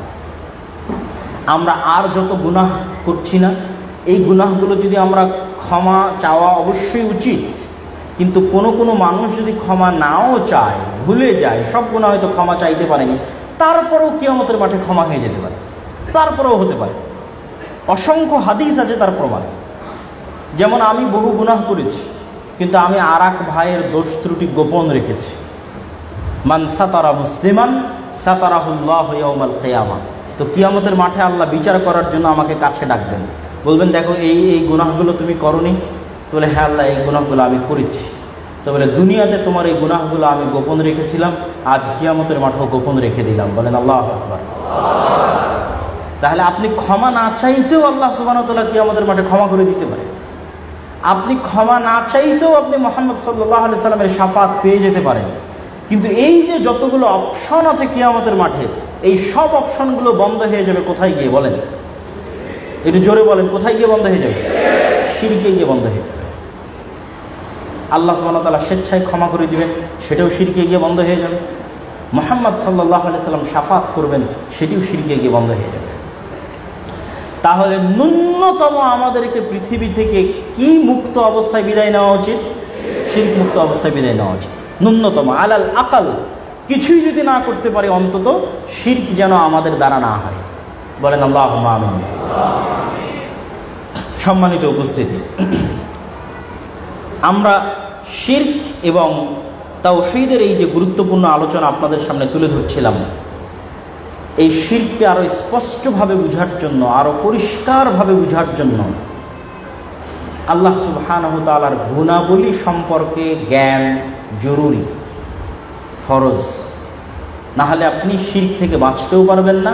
আমরা আর যত গুনাহ করছি না, এই গুনাহগুলো যদি আমরা ক্ষমা চাওয়া অবশ্যই উচিত, কিন্তু কোনো কোনো মানুষ যদি ক্ষমা নাও চায়, ভুলে যায়, সব গুনাহ হয়তো ক্ষমা চাইতে পারেনি, তারপরেও কিয়ামতের মাঠে ক্ষমা হয়ে যেতে পারে, তারপরেও হতে পারে। অসংখ্য হাদিস আছে তার প্রমাণ। যেমন আমি বহু গুনাহ করেছি, কিন্তু আমি আর এক ভাইয়ের দোষ ত্রুটি গোপন রেখেছি। মান সাতারা মুসলিমান সাতারাহুল্লাহু ইয়াউমাল কিয়ামা। তো কিয়ামতের মাঠে আল্লাহ বিচার করার জন্য আমাকে কাছে ডাকবেন, বলবেন, দেখো এই এই গুনাহগুলো তুমি করনি। তো বলে, হ্যাঁ আল্লাহ, এই গুনাহগুলো আমি করেছি। তো বলে, দুনিয়াতে তোমার এই গুনাহগুলো আমি গোপন রেখেছিলাম, আজ কিয়ামতের মাঠেও গোপন রেখে দিলাম। বলেন আল্লাহু আকবার। তাহলে আপনি ক্ষমা না চাইতেও আল্লাহ সুবহানাহু ওয়া তাআলা কিয়ামতের মাঠে ক্ষমা করে দিতে পারে। আপনি ক্ষমা না চাইতেও আপনি মুহাম্মদ সাল্লাল্লাহু আলাইহি সাল্লামের শাফাত পেয়ে যেতে পারেন। কিন্তু এই যে যতগুলো অপশন আছে কিয়ামতের মাঠে, এই সব অপশনগুলো বন্ধ হয়ে যাবে কোথায় গিয়ে বলেন? একটু জোরে বলেন, কোথায় গিয়ে বন্ধ হয়ে যাবে? শিরকে গিয়ে বন্ধ হয়ে যাবে। আল্লাহ সুবহানাহু ওয়া তাআলা স্বেচ্ছায় ক্ষমা করে দিবেন, সেটাও শিরকে গিয়ে বন্ধ হয়ে যাবে। মুহাম্মদ সাল্লাল্লাহু আলাইহি সাল্লাম শাফাত করবেন, সেটিও শিরকে গিয়ে বন্ধ হয়ে যাবে। তাহলে ন্যূনতম আমাদেরকে পৃথিবী থেকে কি মুক্ত অবস্থায় বিদায় নেওয়া উচিত? শিরক মুক্ত অবস্থায় বিদায় নেওয়া উচিত। ন্যূনতম আলাল আকাল কিছুই যদি না করতে পারি, অন্তত শিরক যেন আমাদের দ্বারা না হয়। বলেন আল্লাহুম্মা আমিন। সম্মানিত উপস্থিতি, আমরা শিরক এবং তাওহীদের এই যে গুরুত্বপূর্ণ আলোচনা আপনাদের সামনে তুলে ধরছিলাম, এই শিরককে আরও স্পষ্টভাবে বুঝার জন্য, আরও পরিষ্কারভাবে বুঝার জন্য আল্লাহ সুবহানাহু ওয়া তাআলার গুণাবলী সম্পর্কে জ্ঞান জরুরি, ফরজ। না হলে আপনি শিরক থেকে বাঁচতেও পারবেন না,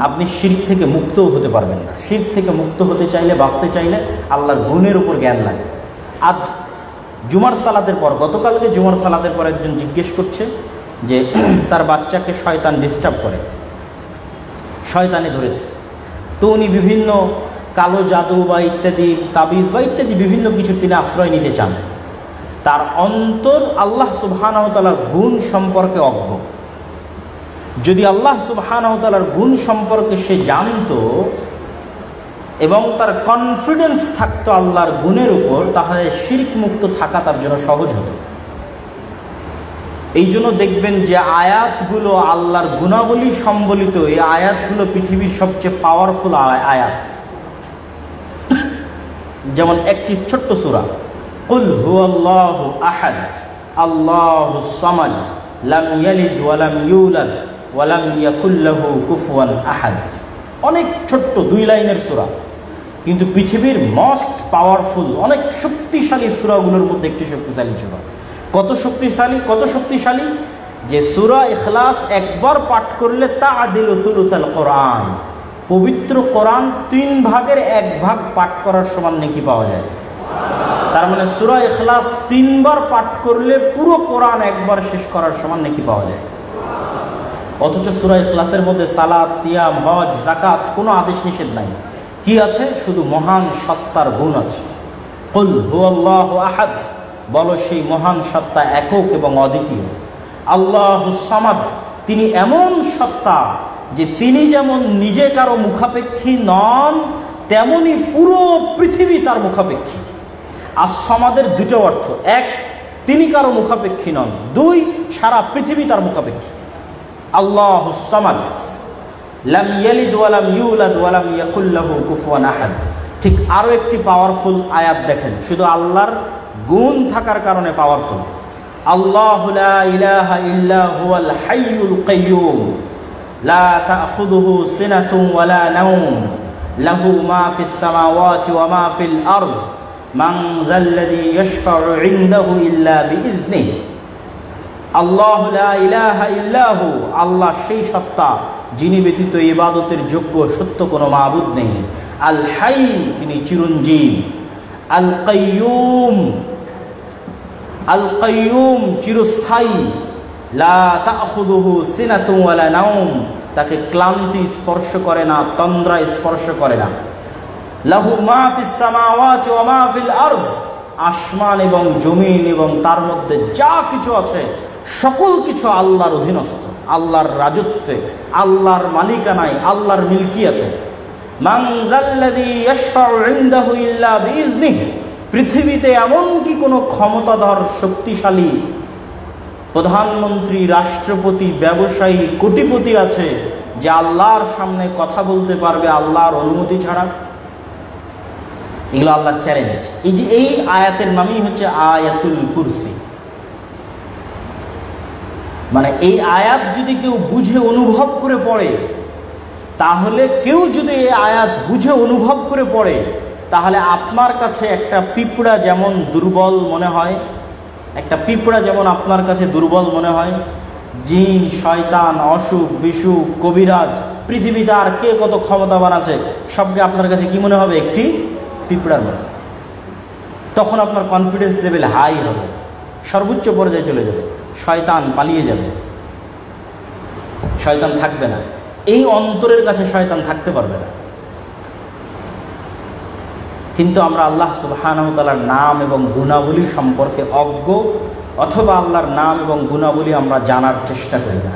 আপনি শিরক থেকে মুক্তও হতে পারবেন না। শিরক থেকে মুক্ত হতে চাইলে, বাঁচতে চাইলে আল্লাহর গুণের উপর জ্ঞান লাগে। আজ জুমার সালাতের পর, গতকালকে জুমার সালাতের পর একজন জিজ্ঞেস করছে যে তার বাচ্চাকে শয়তান ডিস্টার্ব করে, শয়তানি ধরেছে। তো উনি বিভিন্ন কালো জাদু বা ইত্যাদি তাবিজ বা ইত্যাদি বিভিন্ন কিছু তিনি আশ্রয় নিতে চান। তার অন্তর আল্লাহ সুবহানাহু ওয়া তাআলার গুণ সম্পর্কে অজ্ঞ। যদি আল্লাহ সুবহানাহু ওয়া তাআলার গুণ সম্পর্কে সে জানতো এবং তার কনফিডেন্স থাকতো আল্লাহর গুণের উপর, তাহলে শিরক মুক্ত থাকা তার জন্য সহজ হতো। এই জন্য দেখবেন যে আয়াতগুলো আল্লাহর গুণাবলী সম্বলিত, এই আয়াতগুলো পৃথিবীর সবচেয়ে পাওয়ারফুল আয়াত। যেমন একটি ছোট্ট সূরা, কুল হুয়াল্লাহু আহাদ আল্লাহুস সামাদ লাম ইয়ালিদ ওয়া লাম ইউলাদ ওয়া লাম ইয়াকুল লাহু কুফুয়ান আহাদ। অনেক ছোট্ট 2 লাইনের সূরা, কিন্তু পৃথিবীর মোস্ট পাওয়ারফুল, অনেক শক্তিশালী সূরাগুলোর মধ্যে একটি শক্তিশালী সূরা। কত শক্তিশালী? কত শক্তিশালী যে সূরা ইখলাস একবার পাঠ করলে তাআদিলু সুলুসাল কোরআন, পবিত্র কোরআন 3 ভাগের 1 ভাগ পাঠ করার সমান নেকি পাওয়া যায়। তার মানে সূরা ইখলাস 3 বার পাঠ করলে পুরো কোরআন একবার শেষ করার সমান নেকি পাওয়া যায়। অথচ সূরা ইখলাসের মধ্যে সালাত, সিয়াম, হজ, যাকাত কোনো আদেশ নিষেধ নাই। কি আছে? শুধু মহান সত্তার গুণ আছে। কুল হুয়াল্লাহু আহাদ, বলো সেই মহান সত্তা একক এবং অদ্বিতীয়। আল্লাহুস সামাদ, তিনি এমন সত্তা যে তিনি যেমন নিজে কারো মুখাপেক্ষী নন, তেমনি পুরো পৃথিবী তার মুখাপেক্ষী। আস-সামাদের দুটো অর্থ, এক, তিনি কারো মুখাপেক্ষী নন, দুই, সারা পৃথিবী তার মুখাপেক্ষী। আল্লাহুস সামাদ, লাম ইয়ালিদ ওয়া লাম ইউলাদ ওয়া লাম ইয়াকুল লাহু কুফুয়ান আহাদ। ঠিক আরো একটি পাওয়ারফুল আয়াত দেখেন, শুধু আল্লাহর গুণ থাকার কারণে পাওয়ারফুল। আল্লাহু লা ইলাহা ইল্লা হুয়াল হাইয়ুল কাইয়্যুম লা তাখুযুহু সিনাতুন ওয়া লা নাওম লাহু মা ফিস সামাওয়াতি ওয়া মা ফিল আরদ মান যাল্লাযী ইয়াশফাউ ইনদাহু ইল্লা বিইذনিহি। আল্লাহু লা ইলাহা ইল্লাহু, আল্লাহ সেই সত্তা যিনি ব্যতীত ইবাদতের যোগ্য সত্য কোনো মাবুদ নেই। আল হাই, তিনি চিরঞ্জীব। আল কাইয়্যুম, আল কাইয়্যুম চিরস্থায়ী। লা তাখুযুহু সিনাতুন ওয়া লা নাওম, তাকে ক্লান্তি স্পর্শ করে না, তন্দ্রা স্পর্শ করে না। লাহু মা ফিস সামাওয়াতি ওয়া মা ফিল আরদ, আসমান এবং জমিন এবং তার মধ্যে যা কিছু আছে সকল কিছু আল্লাহর অধীনস্থ, আল্লাহর রাজত্বে, আল্লাহর মালিকানায়, আল্লাহর মিলকিয়াতে। মান যাল্লাযী ইয়াশফাউ ইনদাহু ইল্লা বিইذনিহি, পৃথিবীতে এমন কি কোনো ক্ষমতাধর শক্তিশালী প্রধানমন্ত্রী, রাষ্ট্রপতি, ব্যবসায়ী, কোটিপতি আছে যে আল্লাহর সামনে কথা বলতে পারবে আল্লাহর অনুমতি ছাড়া? এগুলো আল্লাহর চ্যালেঞ্জ। এই আয়াতের নামই হচ্ছে আয়াতুল কুরসি। মানে এই আয়াত যদি কেউ বুঝে অনুভব করে পড়ে, তাহলে কেউ যদি এই আয়াত বুঝে অনুভব করে পড়ে, তাহলে আপনার কাছে একটা পিঁপড়া যেমন দুর্বল মনে হয়, একটা পিঁপড়া যেমন আপনার কাছে দুর্বল মনে হয়, জিন, শয়তান, অসুখ, বিসুখ, কবিরাজ, পৃথিবীতে আর কে কত ক্ষমতাবান আছে, সবকে আপনার কাছে কি মনে হবে? একটি পিঁপড়ার মতো। তখন আপনার কনফিডেন্স লেভেল হাই হবে, সর্বোচ্চ পর্যায়ে চলে যাবে, শয়তান পালিয়ে যাবে, শয়তান থাকবে না। এই অন্তরের কাছে শয়তান থাকতে পারবে না। কিন্তু আমরা আল্লাহ সুবহানাহু ওয়া তাআলার নাম এবং গুণাবলী সম্পর্কে অজ্ঞ, অথবা আল্লাহর নাম এবং গুণাবলী আমরা জানার চেষ্টা করি না।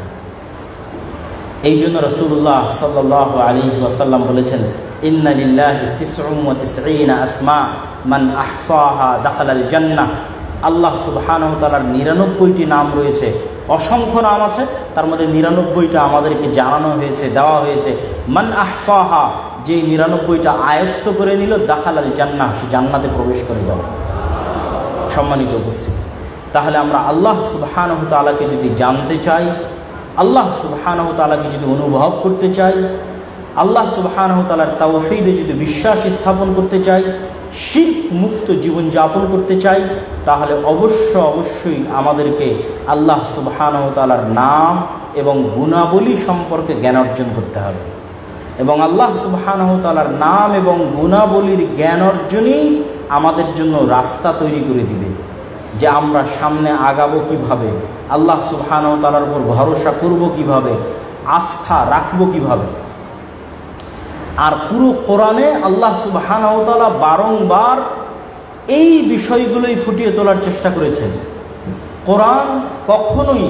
এই জন্য রাসূলুল্লাহ সাল্লাল্লাহু আলাইহি ওয়াসাল্লাম বলেছেন, ইন্না লিল্লাহি 99 আসমা মান আহসাহা দাখালাল জান্নাহ। আল্লাহ সুবহানাহু ওয়া তাআলার 99টি নাম রয়েছে, অসংখ্য নাম আছে, তার মধ্যে 99টা আমাদেরকে জানানো হয়েছে, দেওয়া হয়েছে। মান আহসাহা, যে 99টা আয়ত্ত করে নিল, দাখালাল জান্নাহ, সে জান্নাতে প্রবেশ করে যাবে। সম্মানিত উপস্থিতি, তাহলে আমরা আল্লাহ সুবহানাহু ওয়া তাআলাকে যদি জানতে চাই, আল্লাহ সুবহানাহু ওয়া তাআলাকে যদি অনুভব করতে চাই, আল্লাহ সুবহানাহু ওয়া তাআলার তাওহীদে যদি বিশ্বাস স্থাপন করতে চাই, শিরক মুক্ত জীবনযাপন করতে চাই, তাহলে অবশ্যই আমাদেরকে আল্লাহ সুবহানাহু ওয়া তাআলার নাম এবং গুণাবলী সম্পর্কে জ্ঞান অর্জন করতে হবে। এবং আল্লাহ সুবহানাহু ওয়া তাআলার নাম এবং গুণাবলীর জ্ঞান অর্জনই আমাদের জন্য রাস্তা তৈরি করে দিবে যে আমরা সামনে আগাবো কিভাবে, আল্লাহ সুবহানাহু ওয়া তাআলার উপর ভরসা করব কিভাবে, আস্থা রাখবো কিভাবে। আর পুরো কোরআনে আল্লাহ সুবহানাহু ওয়া তাআলা বারংবার এই বিষয়গুলোই ফুটিয়ে তোলার চেষ্টা করেছেন। কোরআন কখনোই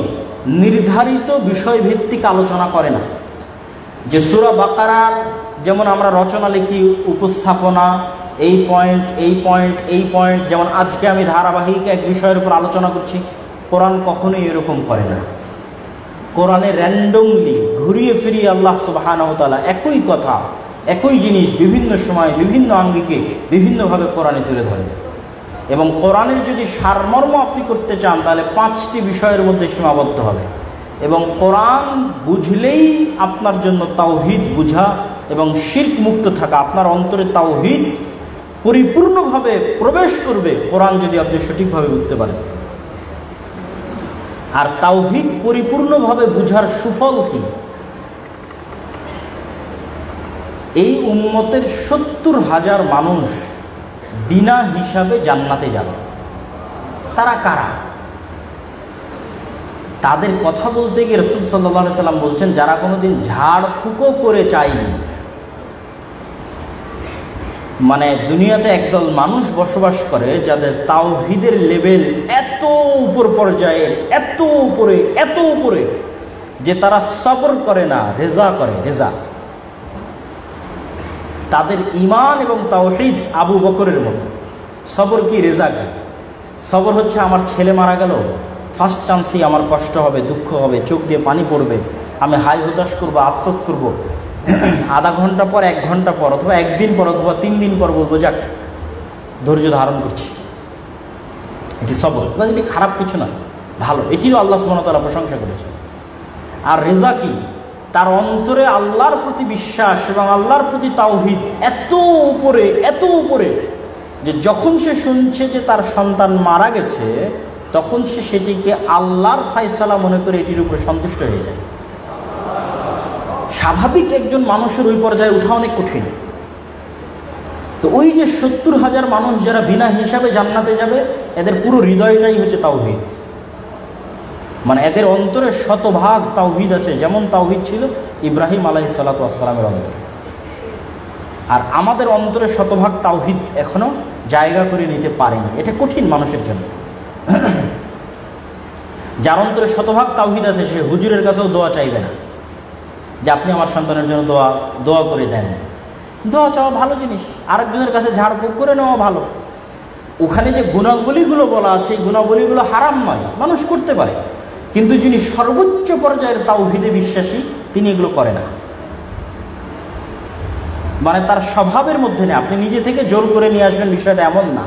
নির্ধারিত বিষয়ভিত্তিক আলোচনা করে না। যে সূরা বাকারা যেমন আমরা রচনা লিখি, উপস্থাপনা, এই পয়েন্ট, এই পয়েন্ট, এই পয়েন্ট, যেমন আজকে আমি ধারাবাহিক এক বিষয়ের উপর আলোচনা করছি, কোরআন কখনোই এরকম করে না। কোরআনে র্যান্ডমলি ঘুরিয়ে ফিরিয়ে আল্লাহ সুবহানাহু ওয়া তাআলা একই কথা, একই জিনিস বিভিন্ন সময় বিভিন্ন আঙ্গিকে বিভিন্নভাবে কোরআনে তুলে ধরে। এবং কোরআনের যদি সারমর্ম আপনি করতে চান, তাহলে 5টি বিষয়ের মধ্যে সীমাবদ্ধ হবে। এবং কোরআন বুঝলেই আপনার জন্য তাওহীদ বুঝা এবং শিরক মুক্ত থাকা, আপনার অন্তরে তাওহীদ পরিপূর্ণভাবে প্রবেশ করবে কোরআন যদি আপনি সঠিকভাবে বুঝতে পারেন। আর তাওহীদ পরিপূর্ণভাবে বুঝার সুফল কি? এই উম্মতের 70,000 মানুষ বিনা হিসাবে জান্নাতে যাবে। তারা কারা? তাদের কথা বলতে গিয়ে রাসূল সাল্লাল্লাহু আলাইহি সাল্লাম বলছেন, যারা কোনোদিন ঝাড়ফুঁকো করে চায়নি। মানে দুনিয়াতে একদল মানুষ বসবাস করে যাদের তাওহীদের লেভেল এত উপর পর্যায়ে, এত উপরে যে তারা সবর করে না, রেজা করে, রেজা। তাদের ঈমান এবং তাওহীদ আবু বকরের মতো। সবর কি, রেজা কি? সবর হচ্ছে আমার ছেলে মারা গেল, ফার্স্ট চান্সেই আমার কষ্ট হবে, দুঃখ হবে, চোখ দিয়ে পানি পড়বে, আমি হাই হতাশ করবো, আফসোস করব, আধা ঘন্টা পর, 1 ঘন্টা পর, অথবা 1 দিন পর, অথবা 3 দিন পর বলবো যাক ধৈর্য ধারণ করছি। এটি সবর, এটি খারাপ কিছু না, ভালো, এটিও আল্লাহ সুবহানাহু ওয়া তাআলা প্রশংসা করেছে। আর রেজা কি? তার অন্তরে আল্লাহর প্রতি বিশ্বাস এবং আল্লাহর প্রতি তাওহীদ এত উপরে যে যখন সে শুনছে যে তার সন্তান মারা গেছে, তখন সে সেটিকে আল্লাহর ফায়সালা মনে করে এটির উপরে সন্তুষ্ট হয়ে যায়। স্বাভাবিক একজন মানুষের ওই পর্যায়ে ওঠা অনেক কঠিন। তো ওই যে 70,000 মানুষ যারা বিনা হিসাবে জান্নাতে যাবে, এদের পুরো হৃদয়টাই হচ্ছে তাওহীদ, মানে এদের অন্তরে 100% তাওহীদ আছে, যেমন তাওহীদ ছিল ইব্রাহিম আলাইহিস সালাতু ওয়াস সালামের অন্তরে। আর আমাদের অন্তরে 100% তাওহীদ এখনো জায়গা করে নিতে পারেনি, এটা কঠিন মানুষের জন্য। যার অন্তরে 100% তাওহীদ আছে সে হুজুরের কাছেও দোয়া চাইবে না যে আপনি আমার সন্তানের জন্য দোয়া করে দেন। দোয়া চাওয়া ভালো জিনিস, আরেকজনের কাছে ঝাড়ফুঁক করে নেওয়া ভালো। ওখানে যে গুণাবলীগুলো বলা আছে, এই গুণাবলীগুলো হারাম নয়, মানুষ করতে পারে, কিন্তু যিনি সর্বোচ্চ পর্যায়ের তাওহীদে বিশ্বাসী তিনি এগুলো করে না, মানে তার স্বভাবের মধ্যে নেই। আপনি নিজে থেকে জোর করে নিয়ে আসবেন বিষয়টা এমন না,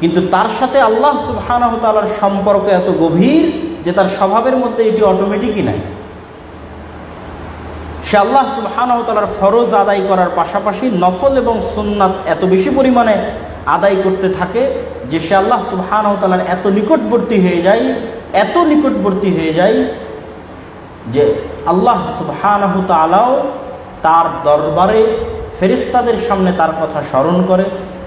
কিন্তু তার সাথে আল্লাহ সুবহানাহু ওয়া তাআলার সম্পর্ক এত গভীর যে তার স্বভাবের মধ্যে এটি অটোমেটিকই নাই। সে আল্লাহ সুবহানাহু ওয়া তাআলার ফরজ আদায় করার পাশাপাশি নফল এবং সুন্নাত এত বেশি পরিমাণে আদায় করতে থাকে যে সে আল্লাহ সুবহানাহু ওয়া তাআলার এত নিকটবর্তী হয়ে যায় যে আল্লাহ সুবহানাহু ওয়া তাআলাও তার দরবারে ফেরেশতাদের সামনে তার কথা স্মরণ করে,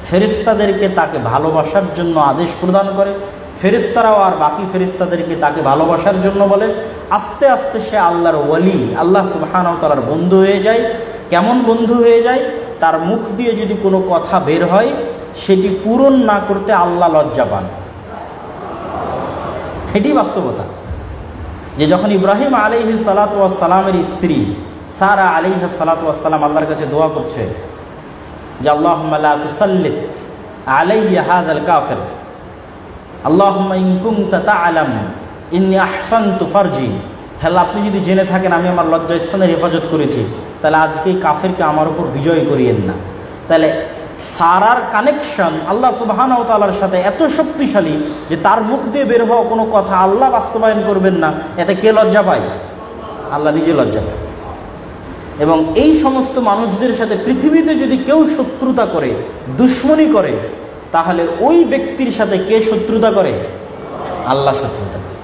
ফেরেশতাদেরকে তাকে ভালোবাসার জন্য আদেশ প্রদান করে, ফেরেশতারাও আর বাকি ফেরেশতাদেরকে তাকে ভালোবাসার জন্য বলে। আস্তে আস্তে সে আল্লাহর ওয়ালি, আল্লাহ সুবহানাহু ওয়া তাআলার বন্ধু হয়ে যায়। কেমন বন্ধু হয়ে যায়? তার মুখ দিয়ে যদি কোনো কথা বের হয় সেটি পূরণ না করতে আল্লাহ লজ্জা পান। এটি বাস্তবতা যে যখন ইব্রাহিম আলাইহিস সালাতু ওয়াস সালামের স্ত্রী সারা আলাইহিস সালাতু ওয়াস সালাম আল্লাহর কাছে দোয়া করছে যে আল্লাহুম্মা লা তুসাল্লিত আলাইয়া হাযাল কাফির, আল্লাহুম্মা ইন কুনতা তা'লাম ইন্নী আহসানতু ফারজি, হে আল্লাহ আপনি যদি জেনে থাকেন আমি আমার লজ্জাস্থানের হেফাজত করেছি, তাহলে আজকে এই কাফেরকে আমার উপর বিজয় করিয়েন না। তাহলে সারার কানেকশন আল্লাহ সুবহানাহু ওয়া তাআলার সাথে এত শক্তিশালী যে তার মুখ দিয়ে বের হওয়া কোনো কথা আল্লাহ বাস্তবায়ন করবেন না, এতে কে লজ্জা পায়? আল্লাহ নিজে লজ্জা পায়। এবং এই সমস্ত মানুষদের সাথে পৃথিবীতে যদি কেউ শত্রুতা করে, দুশ্মনী করে, তাহলে ওই ব্যক্তির সাথে কে শত্রুতা করে? আল্লাহ শত্রুতা করে।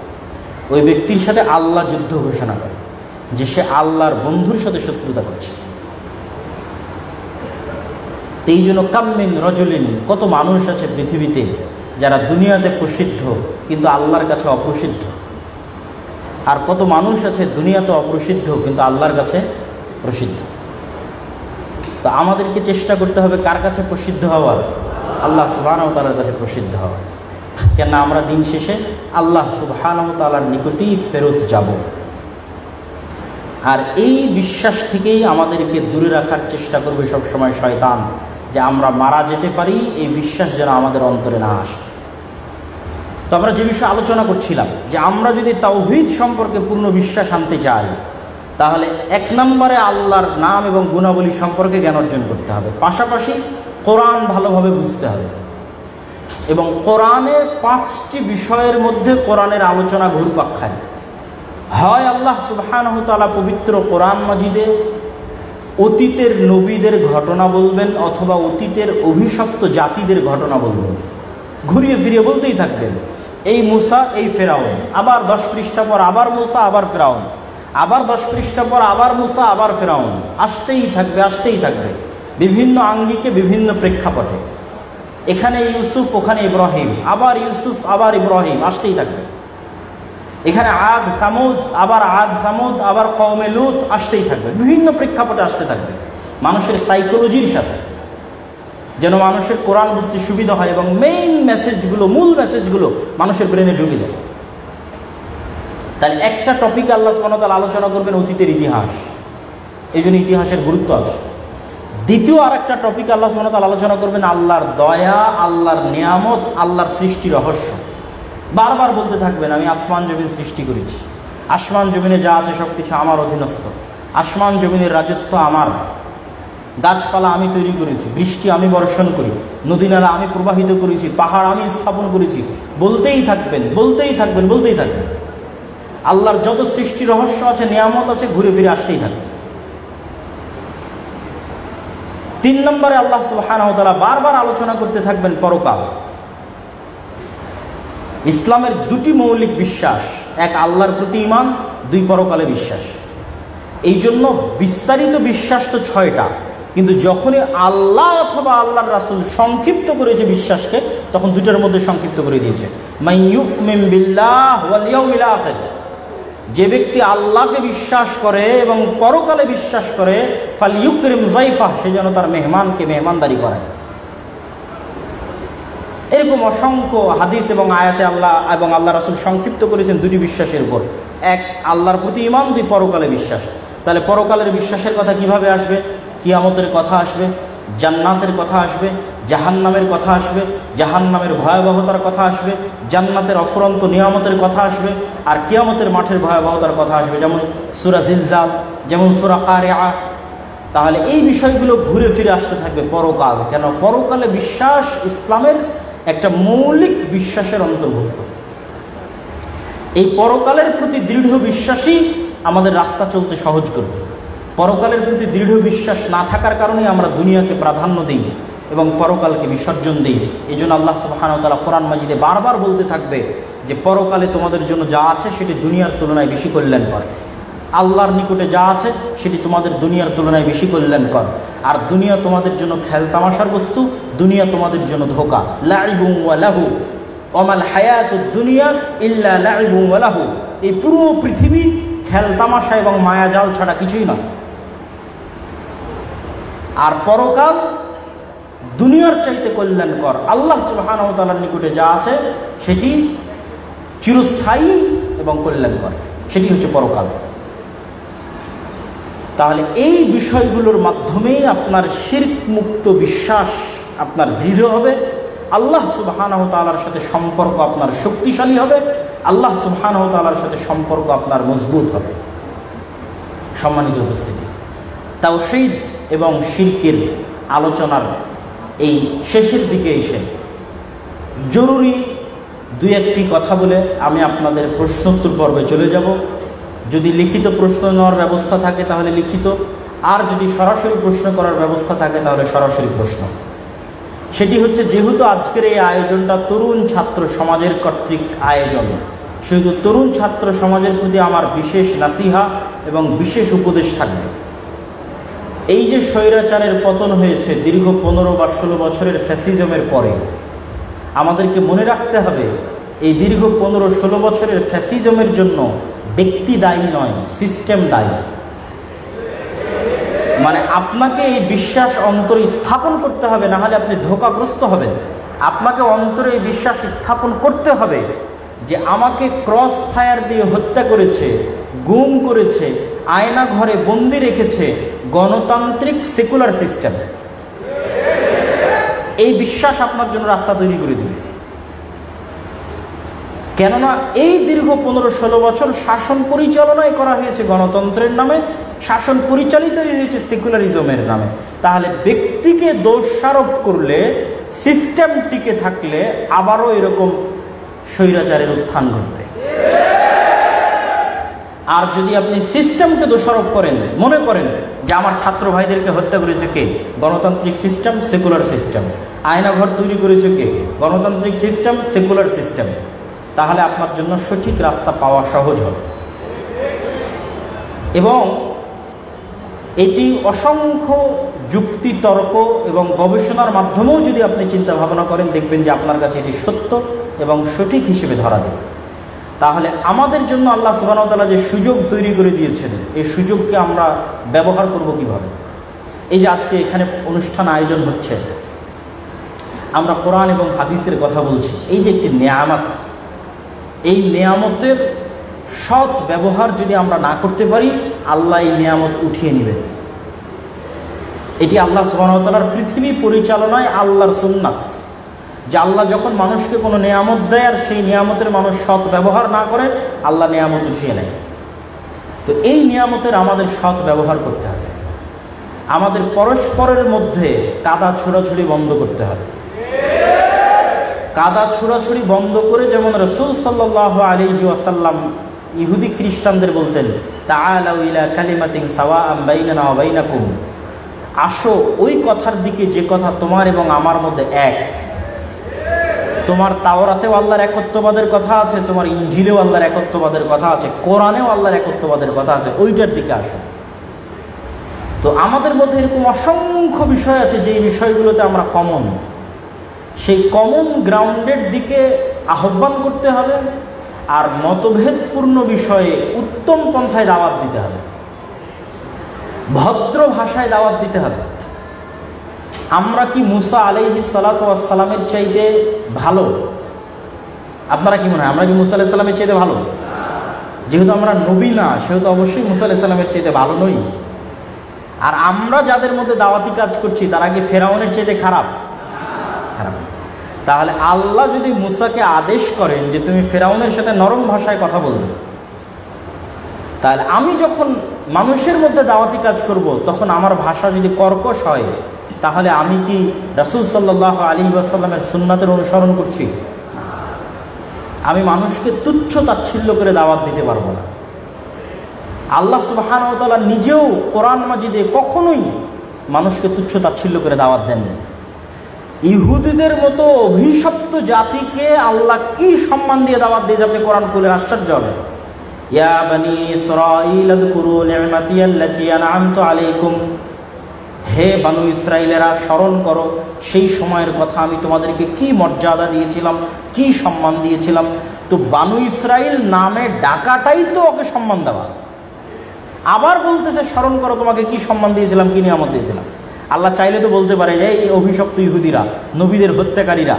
ওই ব্যক্তির সাথে আল্লাহ যুদ্ধ ঘোষণা করে যে সে আল্লাহর বন্ধুর সাথে শত্রুতা করছে। এই জন্য কাম্মিন রজুলিন, কত মানুষ আছে পৃথিবীতে যারা দুনিয়াতে প্রসিদ্ধ কিন্তু আল্লাহর কাছে অপ্রসিদ্ধ, আর কত মানুষ আছে দুনিয়াতে অপ্রসিদ্ধ কিন্তু আল্লাহর কাছে প্রসিদ্ধ। তো আমাদেরকে চেষ্টা করতে হবে কার কাছে প্রসিদ্ধ হওয়ার? আল্লাহ সুবহানাহু ওয়া তাআলার কাছে প্রসিদ্ধ হওয়ার। কেন আমরা দিন শেষে আল্লাহ সুবহানাহু ওয়া তাআলার নিকটেই ফেরত যাব। আর এই বিশ্বাস থেকেই আমাদেরকে দূরে রাখার চেষ্টা করবে সবসময় শয়তান, যে আমরা মারা যেতে পারি এই বিশ্বাস যেন আমাদের অন্তরে না আসে। তো আমরা যে বিষয়ে আলোচনা করছিলাম যে আমরা যদি তাওহীদ সম্পর্কে পূর্ণ বিশ্বাস আনতে চাই, তাহলে 1 নম্বরে আল্লাহর নাম এবং গুণাবলী সম্পর্কে জ্ঞান অর্জন করতে হবে, পাশাপাশি কোরআন ভালোভাবে বুঝতে হবে। এবং কোরআনের 5টি বিষয়ের মধ্যে কোরআনের আলোচনা ঘুরপাক খায়। হয় আল্লাহ সুবহানাহু ওয়া তাআলা পবিত্র কোরআন মাজিদে অতীতের নবীদের ঘটনা বলবেন, অথবা অতীতের অভিশপ্ত জাতিদের ঘটনা বলবেন, ঘুরিয়ে ফিরিয়ে বলতেই থাকবেন। এই মুসা, এই ফেরাউন, আবার 10 পৃষ্ঠা পর আবার মুসা, আবার ফেরাউন, আবার 10 পৃষ্ঠা পর আবার মুসা, আবার ফেরাউন, আসতেই থাকবে বিভিন্ন আঙ্গিকে, বিভিন্ন প্রেক্ষাপটে। এখানে ইউসুফ, ওখানে ইব্রাহিম, আবার ইউসুফ, আবার ইব্রাহিম, আসতেই থাকবে। এখানে আদ সামুদ, আবার কওমে লূত, আসতেই থাকবে, বিভিন্ন প্রেক্ষাপটে আসতে থাকবে মানুষের সাইকোলজির সাথে, যেন মানুষের কোরআন বুঝতে সুবিধা হয় এবং মেইন মেসেজগুলো, মূল মেসেজগুলো মানুষের ব্রেনে ঢুকে যায়। তাহলে একটা টপিক আল্লাহ সুবহানাহু ওয়া তাআলা আলোচনা করবেন অতীতের ইতিহাস, এই জন্য ইতিহাসের গুরুত্ব আছে। দ্বিতীয় আরেকটা টপিক আল্লাহ সুবহানাহু ওয়া তাআলা আলোচনা করবেন আল্লাহর দয়া, আল্লাহর নিয়ামত, আল্লাহর সৃষ্টি রহস্য। বারবার বলতে থাকবেন আমি আসমান জমিন সৃষ্টি করেছি, আসমান জমিনে যা আছে সব কিছু আমার অধীনস্থ, আসমান জমিনের রাজত্ব আমার, গাছপালা আমি তৈরি করেছি, বৃষ্টি আমি বর্ষণ করি, নদী নালা আমি প্রবাহিত করেছি, পাহাড় আমি স্থাপন করেছি। বলতেই থাকবেন, বলতেই থাকবেন, বলতেই থাকবেন। আল্লাহর যত সৃষ্টি রহস্য আছে, নিয়ামত আছে, ঘুরে ফিরে আসতেই থাকবে। 3 নম্বরে আল্লাহ সুবহানাহু ওয়া তাআলা বারবার আলোচনা করতে থাকবেন পরকাল। ইসলামের 2টি মৌলিক বিশ্বাস, এক আল্লাহর প্রতি ঈমান, 2 পরকালে বিশ্বাস। এই জন্য বিস্তারিত বিশ্বাস তো 6টা, কিন্তু যখনই আল্লাহ অথবা আল্লাহর রাসূল সংক্ষিপ্ত করেছে বিশ্বাসকে, তখন 2টার মধ্যে সংক্ষিপ্ত করে দিয়েছে। মান ইউমিন বিল্লাহ ওয়াল ইয়াউমিল আখির, যে ব্যক্তি আল্লাহকে বিশ্বাস করে এবং পরকালে বিশ্বাস করে, ফালইউকরিম যায়ফাহ, সে যেন তার মেহমানকে মেহমানদারি করায়। এরকম অসংখ্য হাদিস এবং আয়াতে আল্লাহ এবং আল্লাহ রাসূল সংক্ষিপ্ত করেছেন 2টি বিশ্বাসের উপর, এক আল্লাহর প্রতি ঈমান, 2 পরকালে বিশ্বাস। তাহলে পরকালের বিশ্বাসের কথা কিভাবে আসবে? কিয়ামতের কথা আসবে, জান্নাতের কথা আসবে, জাহান্নামের কথা আসবে, জাহান্নামের ভয়াবহতার কথা আসবে, জান্নাতের অফুরন্ত নিয়ামতের কথা আসবে, আর কিয়ামতের মাঠের ভয়াবহতার কথা আসবে, যেমন সূরা জিলজাল, যেমন সূরা কারিআ। তাহলে এই বিষয়গুলো ঘুরে ফিরে আসতে থাকবে পরকাল। কেন? পরকালে বিশ্বাস ইসলামের একটা মৌলিক বিশ্বাসের অন্তর্ভুক্ত। এই পরকালের প্রতি দৃঢ় বিশ্বাসই আমাদের রাস্তা চলতে সহজ করবে। পরকালের প্রতি দৃঢ় বিশ্বাস না থাকার কারণেই আমরা দুনিয়াকে প্রাধান্য দিই এবং পরকালকে বিসর্জন দিই। এই জন্য আল্লাহ সুবহানাহু ওয়া তাআলা কোরআন মাজিদে বারবার বলতে থাকবে যে পরকালে তোমাদের জন্য যা আছে সেটি দুনিয়ার তুলনায় বেশি কল্যাণকর। আল্লাহর নিকটে যা আছে সেটি তোমাদের দুনিয়ার তুলনায় বেশি কল্যাণকর। আর দুনিয়া তোমাদের জন্য খেলতামাশার বস্তু, দুনিয়া তোমাদের জন্য ধোঁকা। লাইবুন ওয়া লাহু ওয়ামাল হায়াতুদ দুনিয়া ইল্লা লাইবুন ওয়া লাহু, এই পুরো পৃথিবী খেলতামাশা এবং মায়াজাল ছাড়া কিছুই নয়। আর পরকাল দুনিয়ার চাইতে কল্যাণকর। আল্লাহ সুবহানাহু ওয়া তাআলার নিকটে যা আছে সেটি চিরস্থায়ী এবং কল্যাণকর, সেটি হচ্ছে পরকাল। তাহলে এই বিষয়গুলোর মাধ্যমেই আপনার শিরক মুক্ত বিশ্বাস আপনার দৃঢ় হবে, আল্লাহ সুবহানাহু ওয়া তাআলার সাথে সম্পর্ক আপনার শক্তিশালী হবে, আল্লাহ সুবহানাহু ওয়া তাআলার সাথে সম্পর্ক আপনার মজবুত হবে। সম্মানিত উপস্থিতি, তাওহীদ এবং শিরকের আলোচনার এই শেষের দিকে এসে জরুরি 2-1টি কথা বলে আমি আপনাদের প্রশ্নোত্তর পর্বে চলে যাব। যদি লিখিত প্রশ্ন নেওয়ার ব্যবস্থা থাকে তাহলে লিখিত, আর যদি সরাসরি প্রশ্ন করার ব্যবস্থা থাকে তাহলে সরাসরি প্রশ্ন। সেটি হচ্ছে, যেহেতু আজকের এই আয়োজনটা তরুণ ছাত্র সমাজের কর্তৃক আয়োজন, সেহেতু তরুণ ছাত্র সমাজের প্রতি আমার বিশেষ নাসিহা এবং বিশেষ উপদেশ থাকবে। এই যে স্বৈরাচারের পতন হয়েছে দীর্ঘ 15 বা 16 বছরের ফ্যাসিজমের পরে, আমাদেরকে মনে রাখতে হবে এই দীর্ঘ 15-16 বছরের ফ্যাসিজমের জন্য ব্যক্তি দায়ী নয়, সিস্টেম দায়ী। মানে আপনাকে এই বিশ্বাস অন্তরে স্থাপন করতে হবে, না হলে আপনি ধোঁকাগ্রস্ত হবেন। আপনাকে অন্তরে এই বিশ্বাস স্থাপন করতে হবে যে আমাকে ক্রস ফায়ার দিয়ে হত্যা করেছে, গুম করেছে, আয়না ঘরে বন্দি রেখেছে গণতান্ত্রিক সেকুলার সিস্টেম। এই বিশ্বাস আপনার জন্য রাস্তা তৈরি করে দেবে। কেননা এই দীর্ঘ 15-16 বছর শাসন পরিচালনায় করা হয়েছে গণতন্ত্রের নামে, শাসন পরিচালিত হয়েছে সেকুলারিজমের নামে। তাহলে ব্যক্তিকে দোষারোপ করলে, সিস্টেম টিকে থাকলে আবারও এরকম স্বৈরাচারের উত্থান ঘটবে। আর যদি আপনি সিস্টেমকে দোষারোপ করেন, মনে করেন যে আমার ছাত্র ভাইদেরকে হত্যা করেছে কে? গণতান্ত্রিক সিস্টেম, সেকুলার সিস্টেম। আয়নাঘর তৈরি করেছে কে? গণতান্ত্রিক সিস্টেম, সেকুলার সিস্টেম। তাহলে আপনার জন্য সঠিক রাস্তা পাওয়া সহজ হবে। এবং এটি অসংখ্য যুক্তি, তর্ক এবং গবেষণার মাধ্যমেও যদি আপনি চিন্তা ভাবনা করেন, দেখবেন যে আপনার কাছে এটি সত্য এবং সঠিক হিসেবে ধরা দেবে। তাহলে আমাদের জন্য আল্লাহ সুবহানাহু ওয়া তাআলা যে সুযোগ তৈরি করে দিয়েছেন, এই সুযোগকে আমরা ব্যবহার করব কিভাবে? এই যে আজকে এখানে অনুষ্ঠান আয়োজন হচ্ছে, আমরা কোরআন এবং হাদিসের কথা বলছি, এই যে একটি নেয়ামত, এই নেয়ামতের সৎ ব্যবহার যদি আমরা না করতে পারি, আল্লাহ এই নেয়ামত উঠিয়ে নেবেন। এটি আল্লাহ সুবহানাহু ওয়া তাআলার পৃথিবী পরিচালনায় আল্লাহর সুন্নাত, যে আল্লাহ যখন মানুষকে কোনো নিয়ামত দেয় আর সেই নিয়ামতের মানুষ সৎ ব্যবহার না করে, আল্লাহ নিয়ামত উঠিয়ে নেয়। তো এই নিয়ামতের আমাদের সৎ ব্যবহার করতে হবে। আমাদের পরস্পরের মধ্যে কাদা ছোড়াছুড়ি বন্ধ করতে হবে। কাদা ছোড়াছুড়ি বন্ধ করে, যেমন রাসূল সাল্লাল্লাহু আলাইহি ওয়াসাল্লাম ইহুদি খ্রিস্টানদের বলতেন, তাআলাউ ইলা কালিমাতিন সাওয়াআন বাইনানা ওয়া বাইনাকুম, আসো ওই কথার দিকে যে কথা তোমার এবং আমার মধ্যে এক। তোমার তাওরাতেও আল্লাহর একত্ববাদের কথা আছে, তোমার ইনজিলেও আল্লাহর একত্ববাদের কথা আছে, কোরআনেও আল্লাহর একত্ববাদের কথা আছে, ওইটার দিকে আসো। তো আমাদের মধ্যে এরকম অসংখ্য বিষয় আছে যেই বিষয়গুলোতে আমরা কমন, সেই কমন গ্রাউন্ডের দিকে আহ্বান করতে হবে, আর মতভেদপূর্ণ বিষয়ে উত্তম পন্থায় দাওয়াত দিতে হবে, ভদ্র ভাষায় দাওয়াত দিতে হবে। আমরা কি মুসা আলাইহিস সালাতু ওয়াস সালামের চাইতে ভালো? আপনারা কি মনে হয় আমরা কি মুসা আলাইহিস সালামের চাইতে ভালো? যেহেতু আমরা নবী না, সেহেতু অবশ্যই মুসা আলাইহিস সালামের চাইতে ভালো নই। আর আমরা যাদের মধ্যে দাওয়াতি কাজ করছি তারা কি ফেরাউনের চাইতে খারাপ? খারাপ। তাহলে আল্লাহ যদি মুসাকে আদেশ করেন যে তুমি ফেরাউনের সাথে নরম ভাষায় কথা বলবে, তাহলে আমি যখন মানুষের মধ্যে দাওয়াতি কাজ করব, তখন আমার ভাষা যদি কর্কশ হয়, তাহলে আমি কি রাসূল সাল্লাল্লাহু আলাইহি ওয়াসাল্লামের সুন্নাতের অনুসরণ করছি? আমি মানুষকে তুচ্ছ তাচ্ছিল্য করে দাওয়াত দিতে পারবো না। আল্লাহ সুবহানাহু ওয়া তাআলা নিজেও কোরআন মাজিদে কখনোই মানুষকে তুচ্ছ তাচ্ছিল্য করে দাওয়াত দেননি। ইহুদিদের মতো অভিশপ্ত জাতিকে আল্লাহ কি সম্মান দিয়ে দাওয়াত দিয়ে, আপনি কোরআন খুলে আশ্চর্য হবেন। ইয়া বানি ইসরাঈল আযকুরু নি'মাতি আল্লাতী আন'আমতু আলাইকুম, হে বানু ইসরাইলেরা স্মরণ করো সেই সময়ের কথা, আমি তোমাদেরকে কি মর্যাদা দিয়েছিলাম, কি সম্মান দিয়েছিলাম। তো বানু ইসরাইল নামে ডাকাটাই তো ওকে সম্মান দেওয়া। আবার বলতেছে স্মরণ করো তোমাকে কি সম্মান দিয়েছিলাম, কি নিয়ামত দিয়েছিলাম। আল্লাহ চাইলে তো বলতে পারে যে এই অভিশপ্ত ইহুদিরা, নবীদের হত্যাকারীরা,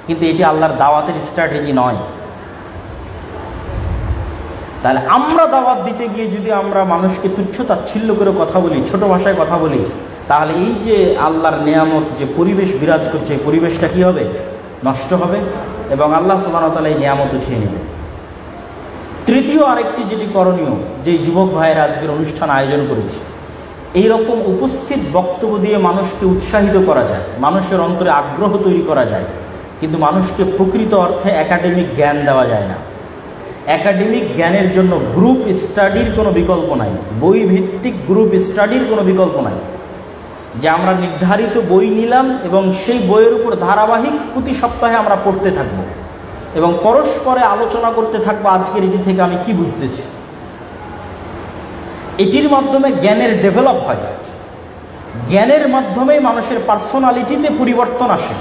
কিন্তু এটি আল্লাহর দাওয়াতের স্ট্র্যাটেজি নয়। তাহলে আমরা দাওয়াত দিতে গিয়ে যদি আমরা মানুষকে তুচ্ছ তাচ্ছিল্য করে কথা বলি, ছোট ভাষায় কথা বলি, তাহলে এই যে আল্লাহর নিয়ামত যে পরিবেশ বিরাজ করছে, এই পরিবেশটা কি হবে? নষ্ট হবে, এবং আল্লাহ সুবহানাহু ওয়া তাআলা এই নিয়ামত উঠিয়ে নেবে। তৃতীয় আরেকটি যেটি করণীয়, যে যুবক ভাইয়েরা আজকের অনুষ্ঠান আয়োজন করেছে, এইরকম উপস্থিত বক্তব্য দিয়ে মানুষকে উৎসাহিত করা যায়, মানুষের অন্তরে আগ্রহ তৈরি করা যায়, কিন্তু মানুষকে প্রকৃত অর্থে একাডেমিক জ্ঞান দেওয়া যায় না। একাডেমিক জ্ঞানের জন্য গ্রুপ স্টাডির কোনো বিকল্প নাই, বই ভিত্তিক গ্রুপ স্টাডির কোনো বিকল্প নাই, যে আমরা নির্ধারিত বই নিলাম এবং সেই বইয়ের উপর ধারাবাহিক প্রতি সপ্তাহে আমরা পড়তে থাকব এবং পরস্পরে আলোচনা করতে থাকবো আজকের এটি থেকে আমি কি বুঝতেছি। এটির মাধ্যমে জ্ঞানের ডেভেলপ হয়, জ্ঞানের মাধ্যমেই মানুষের পার্সোনালিটিতে পরিবর্তন আসে,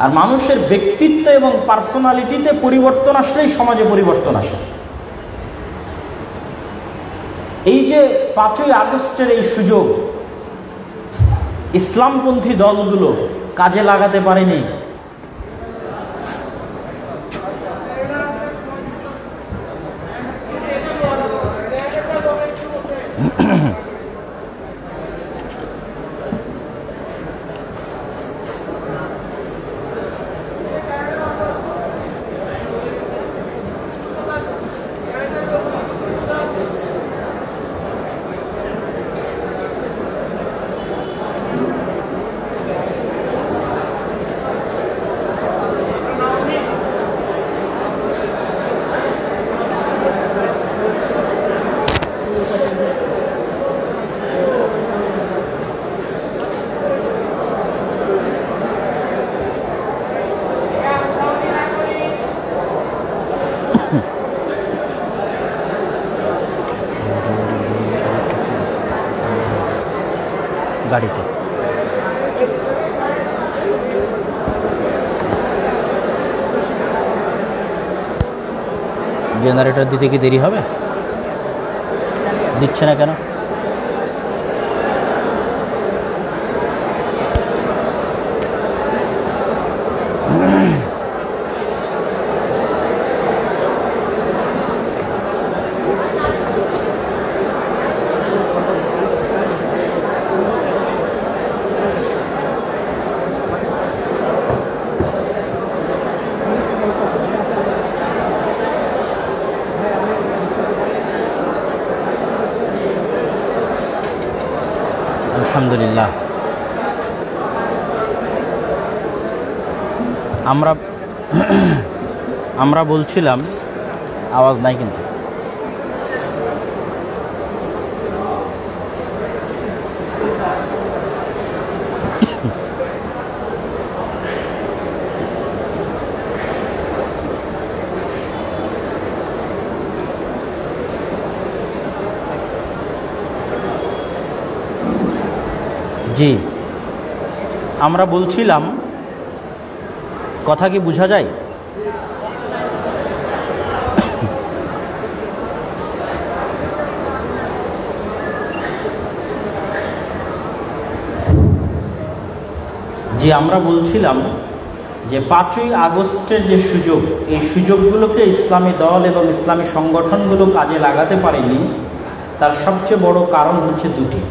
আর মানুষের ব্যক্তিত্ব এবং পার্সোনালিটিতে পরিবর্তন আসলেই সমাজে পরিবর্তন আসে। এই যে 5ই আগস্টের এই সুযোগ ইসলামপন্থী দলগুলো কাজে লাগাতে পারেনি, গাড়িতে জেনারেটর দিতে কি দেরি হবে? দিচ্ছে না কেন? আলহামদুলিল্লাহ। আমরা বলছিলাম, আওয়াজ নাই কিন্তু, জি আমরা বলছিলাম, কথা কি বোঝা যায়? জি আমরা বলছিলাম যে 5ই আগস্টের যে সুযোগ, এই সুযোগগুলোকে ইসলামী দল এবং ইসলামী সংগঠনগুলো কাজে লাগাতে পারেনি, তার সবচেয়ে বড় কারণ হচ্ছে দুটি।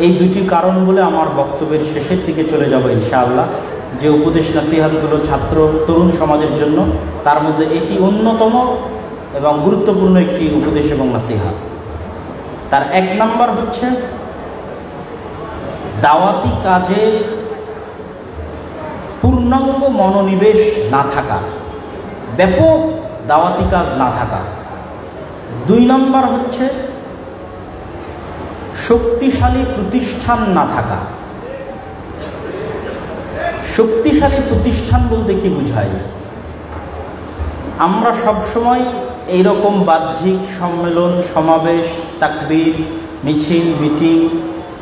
এই দুটি কারণ বলে আমার বক্তব্যের শেষের দিকে চলে যাব ইনশাআল্লাহ। যে উপদেশ নাসিহাতগুলো ছাত্র তরুণ সমাজের জন্য, তার মধ্যে এটি অন্যতম এবং গুরুত্বপূর্ণ একটি উপদেশ এবং নাসিহাত। তার 1 নাম্বার হচ্ছে দাওয়াতি কাজে পূর্ণাঙ্গ মনোনিবেশ না থাকা, ব্যাপক দাওয়াতি কাজ না থাকা। 2 নাম্বার হচ্ছে শক্তিশালী প্রতিষ্ঠান না থাকা। শক্তিশালী প্রতিষ্ঠান বলতে কি বোঝায়? আমরা সবসময় এইরকম বাহ্যিক সম্মেলন, সমাবেশ, তাকবীর, মিছিল, মিটিং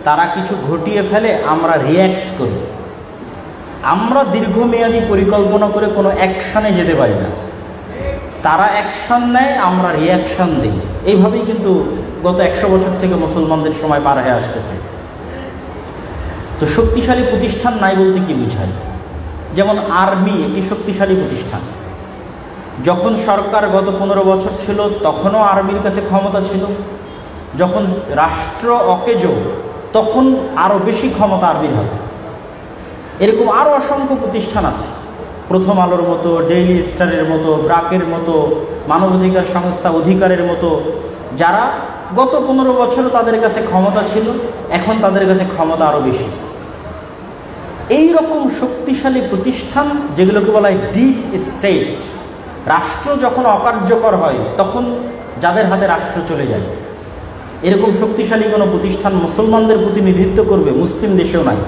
তারা কিছু ঘটিয়ে ফেলে, আমরা রিয়্যাক্ট করি। আমরা দীর্ঘমেয়াদী পরিকল্পনা করে কোনো অ্যাকশানে যেতে পারি না। তারা অ্যাকশান নেয়, আমরা রিয়াকশান দিই। এইভাবেই কিন্তু গত 100 বছর থেকে মুসলমানদের সময় পার হয়ে আসতেছে। তো শক্তিশালী প্রতিষ্ঠান নাই বলতে কি বোঝায়? যেমন আর্মি একটি শক্তিশালী প্রতিষ্ঠান। যখন সরকার গত 15 বছর ছিল, তখনও আর্মির কাছে ক্ষমতা ছিল। যখন রাষ্ট্র অকেজো, তখন আরও বেশি ক্ষমতা আর্মির হাতে। এরকম আরও অসংখ্য প্রতিষ্ঠান আছে, প্রথম আলোর মতো, ডেইলি স্টারের মতো, ব্রাকের মতো, মানবাধিকার সংস্থা অধিকারের মতো, যারা গত 15 বছর তাদের কাছে ক্ষমতা ছিল, এখন তাদের কাছে ক্ষমতা আরও বেশি। এই রকম শক্তিশালী প্রতিষ্ঠান, যেগুলোকে বলা হয় ডিপ স্টেট, রাষ্ট্র যখন অকার্যকর হয় তখন যাদের হাতে রাষ্ট্র চলে যায়, এরকম শক্তিশালী কোনো প্রতিষ্ঠান মুসলমানদের প্রতিনিধিত্ব করবে মুসলিম দেশেও নাই।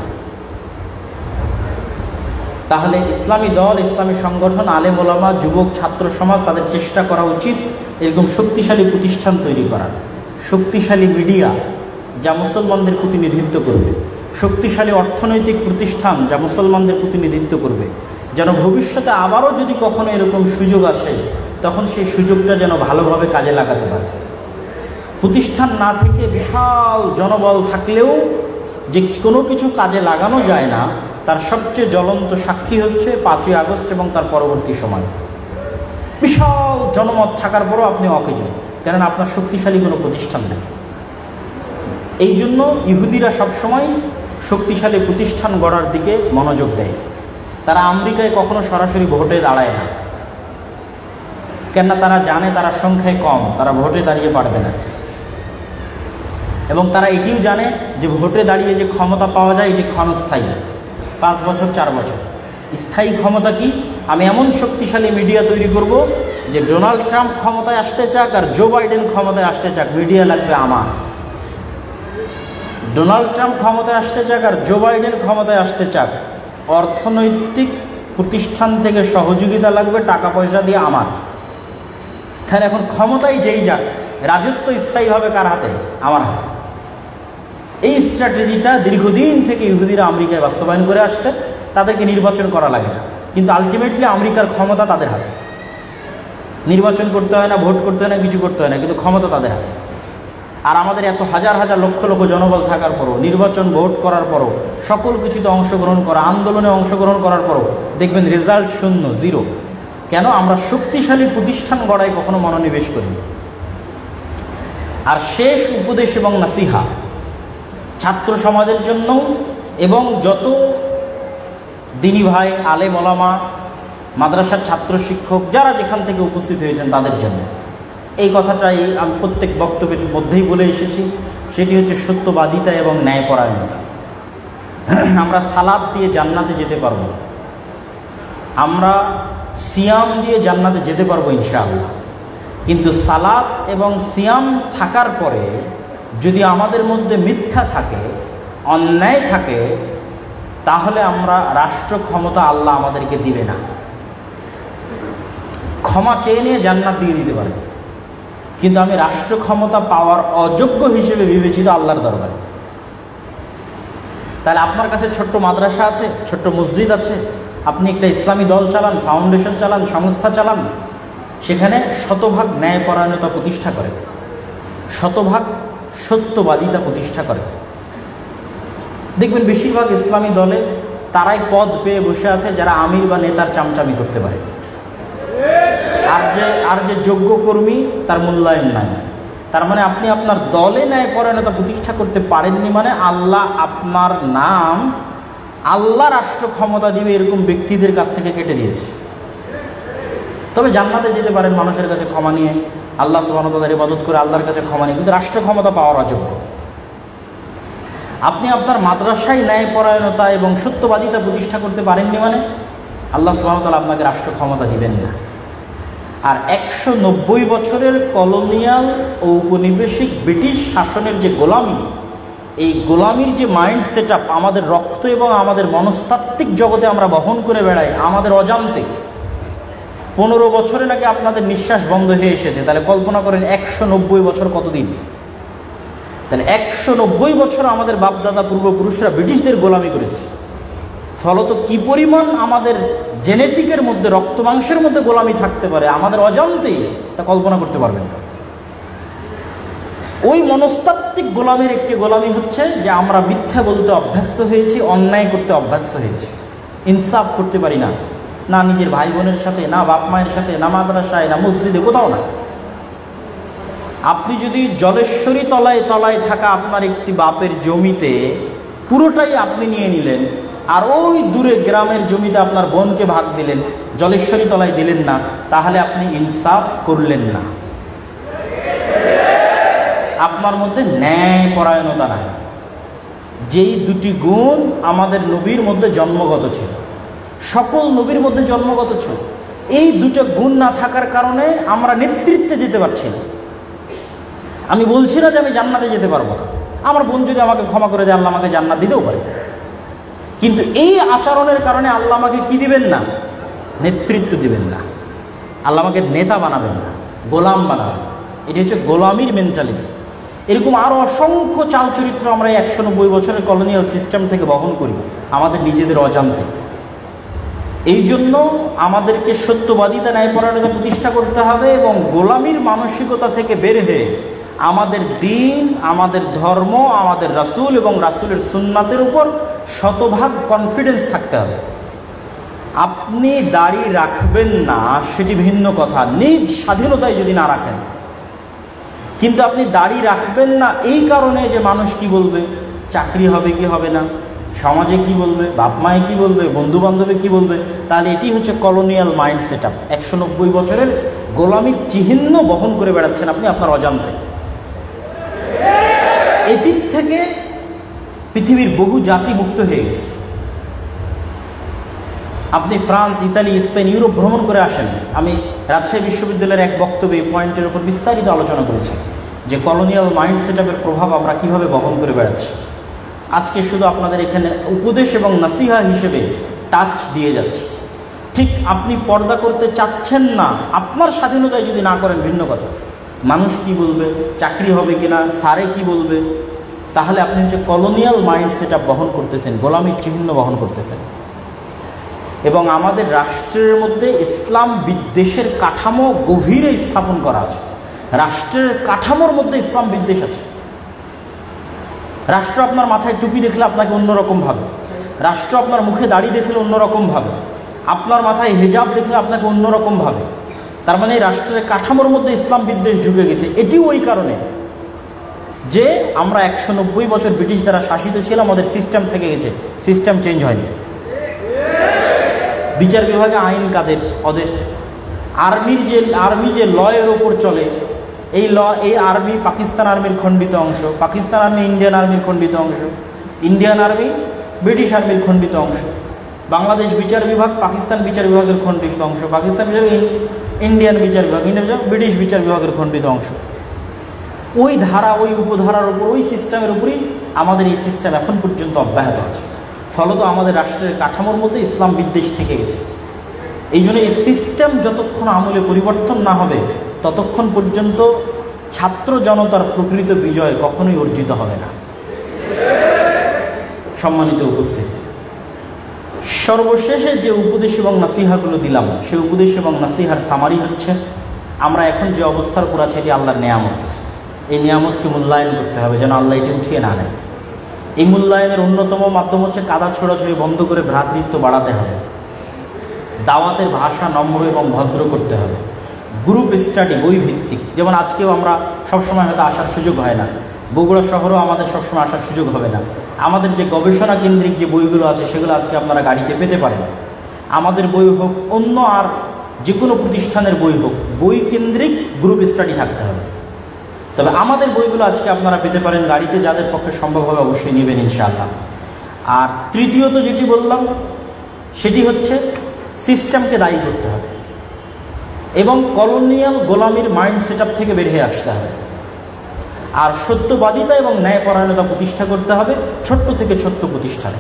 তাহলে ইসলামী দল, ইসলামী সংগঠন, আলেম ওলামা, যুবক, ছাত্র সমাজ, তাদের চেষ্টা করা উচিত এরকম শক্তিশালী প্রতিষ্ঠান তৈরি করার। শক্তিশালী মিডিয়া যা মুসলমানদের প্রতিনিধিত্ব করবে, শক্তিশালী অর্থনৈতিক প্রতিষ্ঠান যা মুসলমানদের প্রতিনিধিত্ব করবে, যেন ভবিষ্যতে আবারও যদি কখনো এরকম সুযোগ আসে তখন সেই সুযোগটা যেন ভালোভাবে কাজে লাগাতে পারে। প্রতিষ্ঠান না থেকে বিশাল জনবল থাকলেও যে কোনো কিছু কাজে লাগানো যায় না, তার সবচেয়ে জ্বলন্ত সাক্ষী হচ্ছে 5ই আগস্ট এবং তার পরবর্তী সময়। বিশাল জনমত থাকার পরও আপনি অকেজো, কেননা আপনার শক্তিশালী কোনো প্রতিষ্ঠান নেই। এই জন্য ইহুদিরা সবসময় শক্তিশালী প্রতিষ্ঠান গড়ার দিকে মনোযোগ দেয়। তারা আমেরিকায় কখনো সরাসরি ভোটে দাঁড়ায় না, কেননা তারা জানে তারা সংখ্যায় কম, তারা ভোটে দাঁড়িয়ে পারবে না। এবং তারা এটিও জানে যে ভোটে দাঁড়িয়ে যে ক্ষমতা পাওয়া যায় এটি ক্ষণস্থায়ী, 5 বছর 4 বছর। স্থায়ী ক্ষমতা কি? আমি এমন শক্তিশালী মিডিয়া তৈরি করব যে ডোনাল্ড ট্রাম্প ক্ষমতায় আসতে চাক আর জো বাইডেন ক্ষমতায় আসতে চাক, মিডিয়া লাগবে আমার। ডোনাল্ড ট্রাম্প ক্ষমতায় আসতে চাক আর জো বাইডেন ক্ষমতায় আসতে চাক, অর্থনৈতিক প্রতিষ্ঠান থেকে সহযোগিতা লাগবে, টাকা পয়সা দিয়ে আমার। তাহলে এখন ক্ষমতায় যেই যাক, রাজত্ব স্থায়ীভাবে কার হাতে? আমার হাতে। এই স্ট্র্যাটেজিটা দীর্ঘদিন থেকে ইহুদিরা আমেরিকায় বাস্তবায়ন করে আসছে। তাদেরকে নির্বাচন করা লাগে না, কিন্তু আলটিমেটলি আমেরিকার ক্ষমতা তাদের হাতে। নির্বাচন করতে হয় না, ভোট করতে হয় না, কিছু করতে হয় না, কিন্তু ক্ষমতা তাদের হাতে। আর আমাদের এত হাজার হাজার লক্ষ লক্ষ জনবল থাকার পরও, নির্বাচন ভোট করার পরও, সকল কিছুতে অংশগ্রহণ করা, আন্দোলনে অংশগ্রহণ করার পরও দেখবেন রেজাল্ট শূন্য, 0। কেন? আমরা শক্তিশালী প্রতিষ্ঠান গড়ায় কখনো মনোনিবেশ করি। আর শেষ উপদেশ এবং নাসিহা ছাত্র সমাজের জন্য এবং যত দিনী ভাই, আলেম ওলামা, মাদ্রাসার ছাত্র শিক্ষক যারা যেখান থেকে উপস্থিত হয়েছেন তাদের জন্য, এই কথাটাই আমি প্রত্যেক বক্তব্যের মধ্যেই বলে এসেছি, সেটি হচ্ছে সত্যবাদিতা এবং ন্যায়পরায়ণতা। আমরা সালাত দিয়ে জান্নাতে যেতে পারবো, আমরা সিয়াম দিয়ে জান্নাতে যেতে পারবো ইনশাআল্লাহ, কিন্তু সালাত এবং সিয়াম থাকার পরে যদি আমাদের মধ্যে মিথ্যা থাকে, অন্যায় থাকে, তাহলে আমরা রাষ্ট্র ক্ষমতা আল্লাহ আমাদেরকে দিবে না। ক্ষমা চেয়ে নিয়ে জান্নাত দিয়ে দিতে পারে, কিন্তু আমি রাষ্ট্র ক্ষমতা পাওয়ার অযোগ্য হিসেবে বিবেচিত আল্লাহর দরবারে। তাহলে আপনার কাছে ছোট্ট মাদ্রাসা আছে, ছোট্ট মসজিদ আছে, আপনি একটা ইসলামী দল চালান, ফাউন্ডেশন চালান, সংস্থা চালান, সেখানে শতভাগ ন্যায়পরায়ণতা প্রতিষ্ঠা করে, শতভাগ সত্যবাদিতা প্রতিষ্ঠা করে। দেখবেন বেশিরভাগ ইসলামী দলে তারাই পদ পেয়ে বসে আছে যারা আমির বা নেতার চামচামি করতে পারে, আর যে যোগ্য কর্মী তার মূল্যায়ন নাই। তার মানে আপনি আপনার দলে ন্যায়পরায়ণতা প্রতিষ্ঠা করতে পারেননি, মানে আল্লাহ আপনার নাম, আল্লাহ রাষ্ট্র ক্ষমতা দিবে এরকম ব্যক্তিদের কাছ থেকে কেটে দিয়েছে। তবে জান্নাতে যেতে পারেন মানুষের কাছে ক্ষমা নিয়ে, আল্লাহ সুবহানাহু ওয়া তাআলার ইবাদত করে আল্লাহর কাছে ক্ষমা নিয়ে, কিন্তু রাষ্ট্র ক্ষমতা পাওয়ার অযোগ্য। আপনি আপনার মাদ্রাসায় ন্যায়পরায়ণতা এবং সত্যবাদিতা প্রতিষ্ঠা করতে পারেননি, মানে আল্লাহ সুবহানাহু ওয়া তাআলা আপনাকে রাষ্ট্র ক্ষমতা দিবেন না। আর 190 বছরের কলোনিয়াল ঔপনিবেশিক ব্রিটিশ শাসনের যে গোলামি, এই গোলামির যে মাইন্ড সেট আপ আমাদের রক্ত এবং আমাদের মনস্তাত্ত্বিক জগতে আমরা বহন করে বেড়াই আমাদের অজান্তে। 15 বছরে নাকি আপনাদের নিঃশ্বাস বন্ধ হয়ে এসেছে, তাহলে কল্পনা করেন 190 বছর কতদিন। তাহলে 190 বছর আমাদের বাপদাদা পূর্বপুরুষরা ব্রিটিশদের গোলামি করেছে। ফলত কি পরিমাণ আমাদের জেনেটিকের মধ্যে, রক্ত মাংসের মধ্যে গোলামি থাকতে পারে আমাদের অজান্তেই, তা কল্পনা করতে পারবেন না। ওই মনস্তাত্ত্বিক গোলামির একটি গোলামি হচ্ছে যে আমরা মিথ্যা বলতে অভ্যস্ত হয়েছি, অন্যায় করতে অভ্যস্ত হয়েছি, ইনসাফ করতে পারি না, না নিজের ভাই বোনের সাথে, না বাপ মায়ের সাথে, না মাদ্রাসায়, না মসজিদে, কোথাও না। আপনি যদি জলেশ্বরী তলায় তলায় থাকা আপনার একটি বাপের জমিতে পুরোটাই আপনি নিয়ে নিলেন, আর ওই দূরে গ্রামের জমিতে আপনার বোনকে ভাগ দিলেন, জলেশ্বরী তলায় দিলেন না, তাহলে আপনি ইনসাফ করলেন না। আপনার মধ্যে ন্যায়পরায়ণতা নাই। যেই দুটি গুণ আমাদের নবীর মধ্যে জন্মগত ছিল, সকল নবীর মধ্যে জন্মগত ছিল, এই দুটো গুণ না থাকার কারণে আমরা নেতৃত্বে যেতে পারছি না। আমি বলছি না যে আমি জান্নাতে যেতে পারবো না, আমার বোন যদি আমাকে ক্ষমা করে দেয় আল্লাহ আমাকে জান্নাত দিতেও পারে, কিন্তু এই আচরণের কারণে আল্লাহ আমাকে কি দিবেন না? নেতৃত্ব দিবেন না, আল্লাহ আমাকে নেতা বানাবেন না, গোলাম বানাবেন। এটি হচ্ছে গোলামির মেন্টালিটি। এরকম আরও অসংখ্য চাল চরিত্র আমরা 190 বছরের কলোনিয়াল সিস্টেম থেকে বহন করি আমাদের নিজেদের অজান্তে। এই জন্য আমাদেরকে সত্যবাদিতা, ন্যায়পরায়ণতা প্রতিষ্ঠা করতে হবে এবং গোলামির মানসিকতা থেকে বের হয়ে আমাদের দিন, আমাদের ধর্ম, আমাদের রাসূল এবং রাসূলের সুন্নাতের উপর শতভাগ কনফিডেন্স থাকতে হবে। আপনি দাড়ি রাখবেন না সেটি ভিন্ন কথা, নিজ স্বাধীনতায় যদি না রাখেন, কিন্তু আপনি দাড়ি রাখবেন না এই কারণে যে মানুষ কি বলবে, চাকরি হবে কি হবে না, সমাজে কি বলবে, বাপ মায়ে কি বলবে, বন্ধু বান্ধবে কি বলবে, তাহলে এটি হচ্ছে কলোনিয়াল মাইন্ড সেট আপ। 190 বছরের গোলামির চিহ্ন বহন করে বেড়াচ্ছেন আপনি আপনার অজান্তে। এটির থেকে পৃথিবীর বহু জাতি মুক্ত হয়ে গেছে। আপনি ফ্রান্স, ইতালি, স্পেন, ইউরোপ ভ্রমণ করে আসেন। আমি রাজশাহী বিশ্ববিদ্যালয়ের এক বক্তব্যে এই পয়েন্টের উপর বিস্তারিত আলোচনা করেছি যে কলোনিয়াল মাইন্ড সেট আপের প্রভাব আমরা কীভাবে বহন করে বেড়াচ্ছি। আজকে শুধু আপনাদের এখানে উপদেশ এবং নাসিহা হিসেবে টাচ দিয়ে যাচ্ছে। ঠিক আপনি পর্দা করতে চাচ্ছেন না, আপনার স্বাধীনতায় যদি না করেন ভিন্ন কথা, মানুষ কি বলবে, চাকরি হবে কিনা, স্যারে কি বলবে, তাহলে আপনি হচ্ছে কলোনিয়াল মাইন্ড সেট আপ বহন করতেছেন, গোলামির চিহ্ন বহন করতেছেন। এবং আমাদের রাষ্ট্রের মধ্যে ইসলাম বিদ্বেষের কাঠামো গভীরে স্থাপন করা আছে। রাষ্ট্রের কাঠামোর মধ্যে ইসলাম বিদ্বেষ আছে। রাষ্ট্র আপনার মাথায় টুপি দেখলে আপনাকে অন্যরকম ভাবে, রাষ্ট্র আপনার মুখে দাড়ি দেখলে অন্যরকম ভাবে, আপনার মাথায় হিজাব দেখলে আপনাকে অন্যরকম ভাবে। তার মানে রাষ্ট্রের কাঠামোর মধ্যে ইসলাম বিদ্বেষ ঢুকে গেছে। এটিও ওই কারণে যে আমরা 190 বছর ব্রিটিশ দ্বারা শাসিত ছিলাম, আমাদের সিস্টেম থেকে গেছে, সিস্টেম চেঞ্জ হয়নি। বিচার বিভাগে আইন কাদের? ওদের। আর্মি যে লয়ের ওপর চলে, এই আর্মি পাকিস্তান আর্মির খণ্ডিত অংশ, পাকিস্তান আর্মি ইন্ডিয়ান আর্মির খণ্ডিত অংশ, ইন্ডিয়ান আর্মি ব্রিটিশ আর্মির খণ্ডিত অংশ, বাংলাদেশ বিচার বিভাগ পাকিস্তান বিচার বিভাগের খণ্ডিত অংশ, পাকিস্তান বিচার ইন্ডিয়ান বিচার বিভাগ, ইন্ডিয়ান ব্রিটিশ বিচার বিভাগের খণ্ডিত অংশ। ওই ধারা, ওই উপধারার উপর, ওই সিস্টেমের উপরেই আমাদের এই সিস্টেম এখন পর্যন্ত অব্যাহত আছে। ফলত আমাদের রাষ্ট্রের কাঠামোর মধ্যে ইসলাম বিদ্বেষ থেকে গেছে। এই জন্য এই সিস্টেম যতক্ষণ আমূলে পরিবর্তন না হবে ততক্ষণ পর্যন্ত ছাত্র জনতার প্রকৃত বিজয় কখনোই অর্জিত হবে না। সম্মানিত উপস্থিতি, সর্বশেষে যে উপদেশ এবং নাসিহাগুলো দিলাম সেই উপদেশ এবং নাসিহার সামারি হচ্ছে, আমরা এখন যে অবস্থার উপর আছে এটি আল্লাহর নেয়ামত। এই নিয়ামতকে মূল্যায়ন করতে হবে যেন আল্লাহ এটি উঠিয়ে না নেয়। এই মূল্যায়নের অন্যতম মাধ্যম হচ্ছে কাদা ছোড়াছড়ি বন্ধ করে ভ্রাতৃত্ব বাড়াতে হবে, দাওয়াতের ভাষা নম্র এবং ভদ্র করতে হবে, গ্রুপ স্টাডি বই ভিত্তিক। যেমন আজকেও আমরা সবসময় হয়তো আসার সুযোগ হয় না, বগুড়া শহরেও আমাদের সবসময় আসার সুযোগ হবে না। আমাদের যে গবেষণা কেন্দ্রিক যে বইগুলো আছে সেগুলো আজকে আপনারা গাড়িতে পেতে পারেন। আমাদের বই হোক, অন্য আর যে কোনো প্রতিষ্ঠানের বই হোক, বই কেন্দ্রিক গ্রুপ স্টাডি থাকতে হবে। তবে আমাদের বইগুলো আজকে আপনারা পেতে পারেন গাড়িতে, যাদের পক্ষে সম্ভব হবে অবশ্যই নেবেন ইনশাআল্লাহ। আর তৃতীয়ত যেটি বললাম সেটি হচ্ছে সিস্টেমকে দায়ী করতে হবে এবং কলোনিয়াল গোলামির মাইন্ড সেটআপ থেকে বের হয়ে আসতে হবে। আর সত্যবাদিতা এবং ন্যায়পরায়ণতা প্রতিষ্ঠা করতে হবে ছোট্ট থেকে ছোট্ট প্রতিষ্ঠানে।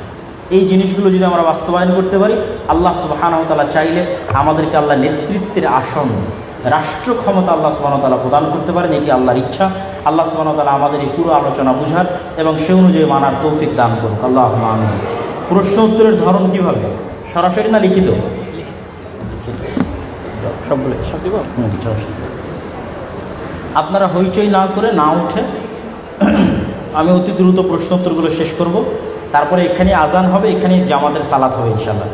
এই জিনিসগুলো যদি আমরা বাস্তবায়ন করতে পারি, আল্লাহ সুবহানাহু ওয়া তাআলা চাইলে আমাদেরকে আল্লাহ নেতৃত্বের আসন, রাষ্ট্র ক্ষমতা আল্লাহ সুবহানাহু ওয়া তাআলা প্রদান করতে পারেন। এটি আল্লাহর ইচ্ছা। আল্লাহ সুবহানাহু ওয়া তাআলা আমাদের এই পুরো আলোচনা বুঝার এবং সে অনুযায়ী মানার তৌফিক দান করুক। আল্লাহুম্মা আমিন। প্রশ্ন উত্তরের ধরন কীভাবে, সরাসরি না লিখিত? সবগুলো আপনারা হইচই না করে না উঠে, আমি অতি দ্রুত প্রশ্ন উত্তরগুলো শেষ করব, তারপরে এখানে আজান হবে, এখানে জামাতের সালাত হবে ইনশাআল্লাহ।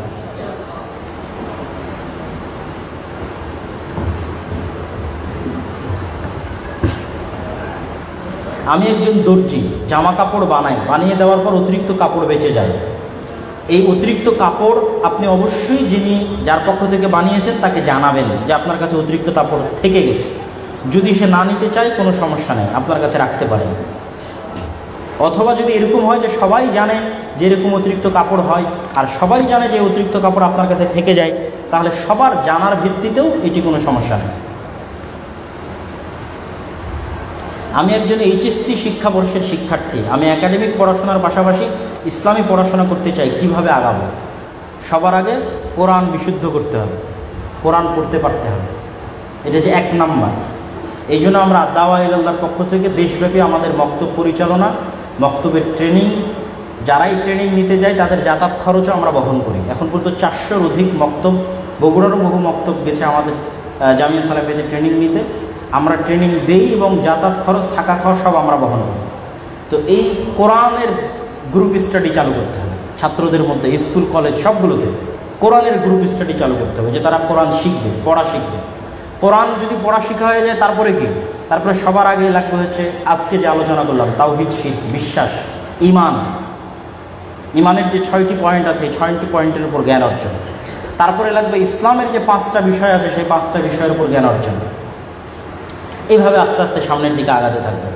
আমি একজন দর্জি, জামা কাপড় বানাই, বানিয়ে দেওয়ার পর অতিরিক্ত কাপড় বেঁচে যায়। এই অতিরিক্ত কাপড় আপনি অবশ্যই যিনি যার পক্ষ থেকে বানিয়েছেন তাকে জানাবেন যে আপনার কাছে অতিরিক্ত কাপড় থেকে গেছে। যদি সে না নিতে চায় কোনো সমস্যা নেই, আপনার কাছে রাখতে পারেন। অথবা যদি এরকম হয় যে সবাই জানে যে এরকম অতিরিক্ত কাপড় হয় আর সবাই জানে যে অতিরিক্ত কাপড় আপনার কাছে থেকে যায়, তাহলে সবার জানার ভিত্তিতেও এটি কোনো সমস্যা নেই। আমি একজন এইচএসসি শিক্ষাবর্ষের শিক্ষার্থী। আমি একাডেমিক পড়াশোনার পাশাপাশি ইসলামী পড়াশোনা করতে চাই, কিভাবে আগাবো? সবার আগে কোরআন বিশুদ্ধ করতে হবে, কোরআন পড়তে পারতে হবে, এটা যে 1 নাম্বার। এই জন্য আমরা দাওয়া ইলাল্লাহর পক্ষ থেকে দেশব্যাপী আমাদের মক্তব পরিচালনা, মক্তবের ট্রেনিং, যারাই ট্রেনিং নিতে যায় তাদের যাতায়াত খরচও আমরা বহন করি। এখন পর্যন্ত 400-র অধিক মক্তব, বগুড়ারও বহু মক্তব গেছে আমাদের জামিয়া সালাফিয়াতে ট্রেনিং নিতে। আমরা ট্রেনিং দেই এবং যাতায়াত খরচ, থাকা খাওয়া সব আমরা বহন করি। তো এই কোরআনের গ্রুপ স্টাডি চালু করতে হবে ছাত্রদের মধ্যে, স্কুল কলেজ সবগুলোতে কোরআনের গ্রুপ স্টাডি চালু করতে হবে, যে তারা কোরআন শিখবে, পড়া শিখবে। কোরআন যদি পড়া শেখা হয়ে যায় তারপরে কি? তারপরে সবার আগে লাগবে হচ্ছে আজকে যে আলোচনা করলাম, তাওহীদ, শিরক, বিশ্বাস, ঈমান। ঈমানের যে 6টি পয়েন্ট আছে, এই 6টি পয়েন্টের উপর জ্ঞান অর্জন। তারপরে লাগবে ইসলামের যে 5টা বিষয় আছে, সেই 5টা বিষয়ের উপর জ্ঞান অর্জন। এইভাবে আস্তে আস্তে সামনের দিকে আগাতে থাকবে।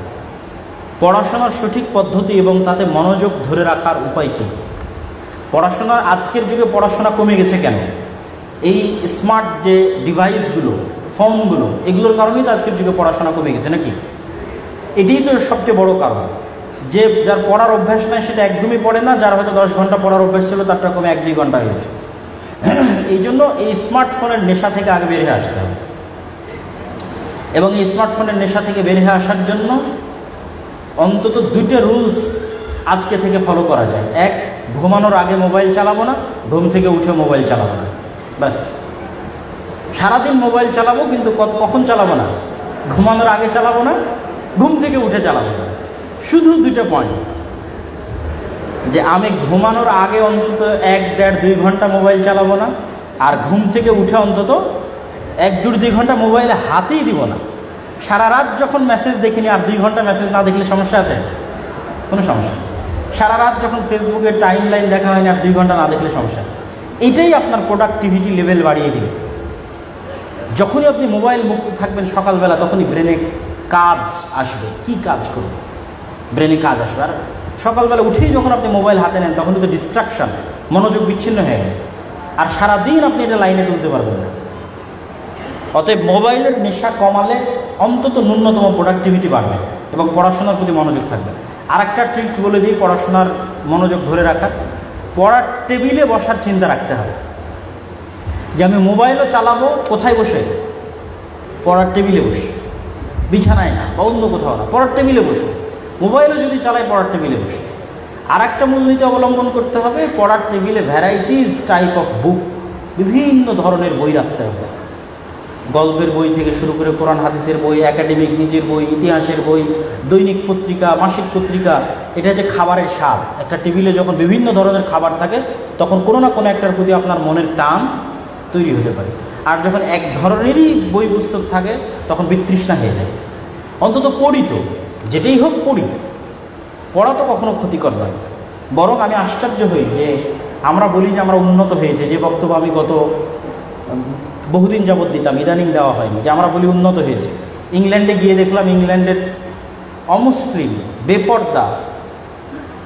পড়াশোনার সঠিক পদ্ধতি এবং তাতে মনোযোগ ধরে রাখার উপায় কী? পড়াশোনার আজকের যুগে পড়াশোনা কমে গেছে কেন? এই স্মার্ট যে ডিভাইসগুলো, ফোনগুলো, এগুলোর কারণেই তো আজকের যুগে পড়াশোনা কমে গেছে নাকি? এটাই তো সবচেয়ে বড় কারণ। যে যার পড়ার অভ্যাস নাই সেটা একদমই পড়ে না, যার হয়তো 10 ঘন্টা পড়ার অভ্যাস ছিল তারটা কমে 1-2 ঘন্টা হয়েছে। এই জন্য এই স্মার্টফোনের নেশা থেকে আগে বের হয়ে আসতে হবে। এবং এই স্মার্টফোনের নেশা থেকে বের হয়ে আসার জন্য অন্তত 2টা রুলস আজকে থেকে ফলো করা যায়। 1, ঘুমানোর আগে মোবাইল চালাবো না, ঘুম থেকে উঠে মোবাইল চালাবো না। ব্যাস, সারাদিন মোবাইল চালাবো, কিন্তু কখন চালাবো না? ঘুমানোর আগে চালাবো না, ঘুম থেকে উঠে চালাবো না। শুধু 2টা পয়েন্ট, যে আমি ঘুমানোর আগে অন্তত 1-1.5-2 ঘন্টা মোবাইল চালাবো না, আর ঘুম থেকে উঠে অন্তত 1-2 ঘন্টা মোবাইলে হাতেই দিব না। সারা রাত যখন মেসেজ দেখিনি আর 2 ঘন্টা মেসেজ না দেখলে সমস্যা আছে? কোনো সমস্যা নেই। সারা রাত যখন ফেসবুকের টাইম লাইন দেখা হয়নি আর 2 ঘন্টা না দেখলে সমস্যা। এটাই আপনার প্রোডাক্টিভিটি লেভেল বাড়িয়ে দিবে। যখনই আপনি মোবাইল মুক্ত থাকবেন সকালবেলা, তখনই ব্রেনে কাজ আসবে। কি কাজ করবে? ব্রেনে কাজ আসবে। আর সকালবেলা উঠেই যখন আপনি মোবাইল হাতে নেন তখন তো ডিস্ট্রাকশন, মনোযোগ বিচ্ছিন্ন হয়ে গেল, আর সারাদিন আপনি এটা লাইনে তুলতে পারবেন না। অতএব মোবাইলের নেশা কমালে অন্তত ন্যূনতম প্রোডাক্টিভিটি বাড়বে এবং পড়াশোনার প্রতি মনোযোগ থাকবে। আর একটা ট্রিক্স বলে দিই পড়াশোনার মনোযোগ ধরে রাখার, পড়ার টেবিলে বসার চিন্তা রাখতে হবে যে আমি মোবাইলও চালাবো কোথায় বসে? পড়ার টেবিলে বসে, বিছানায় না বা অন্য কোথাও না, পড়ার টেবিলে বসে। মোবাইলও যদি চালাই পড়ার টেবিলে বসে। আর একটা মূলনীতি অবলম্বন করতে হবে, পড়ার টেবিলে ভ্যারাইটিস টাইপ অফ বুক, বিভিন্ন ধরনের বই রাখতে হবে। গল্পের বই থেকে শুরু করে কোরআন হাদিসের বই, একাডেমিক নিজের বই, ইতিহাসের বই, দৈনিক পত্রিকা, মাসিক পত্রিকা। এটা হচ্ছে খাবারের স্বাদ। একটা টেবিলে যখন বিভিন্ন ধরনের খাবার থাকে তখন কোনো না কোনো একটার প্রতি আপনার মনের টান তৈরি হতে পারে। আর যখন এক ধরনেরই বই পুস্তক থাকে তখন বিতৃষ্ণা হয়ে যায়। অন্তত পড়ি তো, যেটাই হোক পড়ি। পড়া তো কখনো ক্ষতিকর নয়, বরং আমি আশ্চর্য হই যে আমরা বলি যে আমরা উন্নত হয়েছে, যে বক্তব্য আমি গত বহুদিন যাবৎ দিতাম, ইদানিং দেওয়া হয়নি, যে আমরা বলি উন্নত হয়েছে। ইংল্যান্ডে গিয়ে দেখলাম ইংল্যান্ডের অমুসলিম বেপর্দা,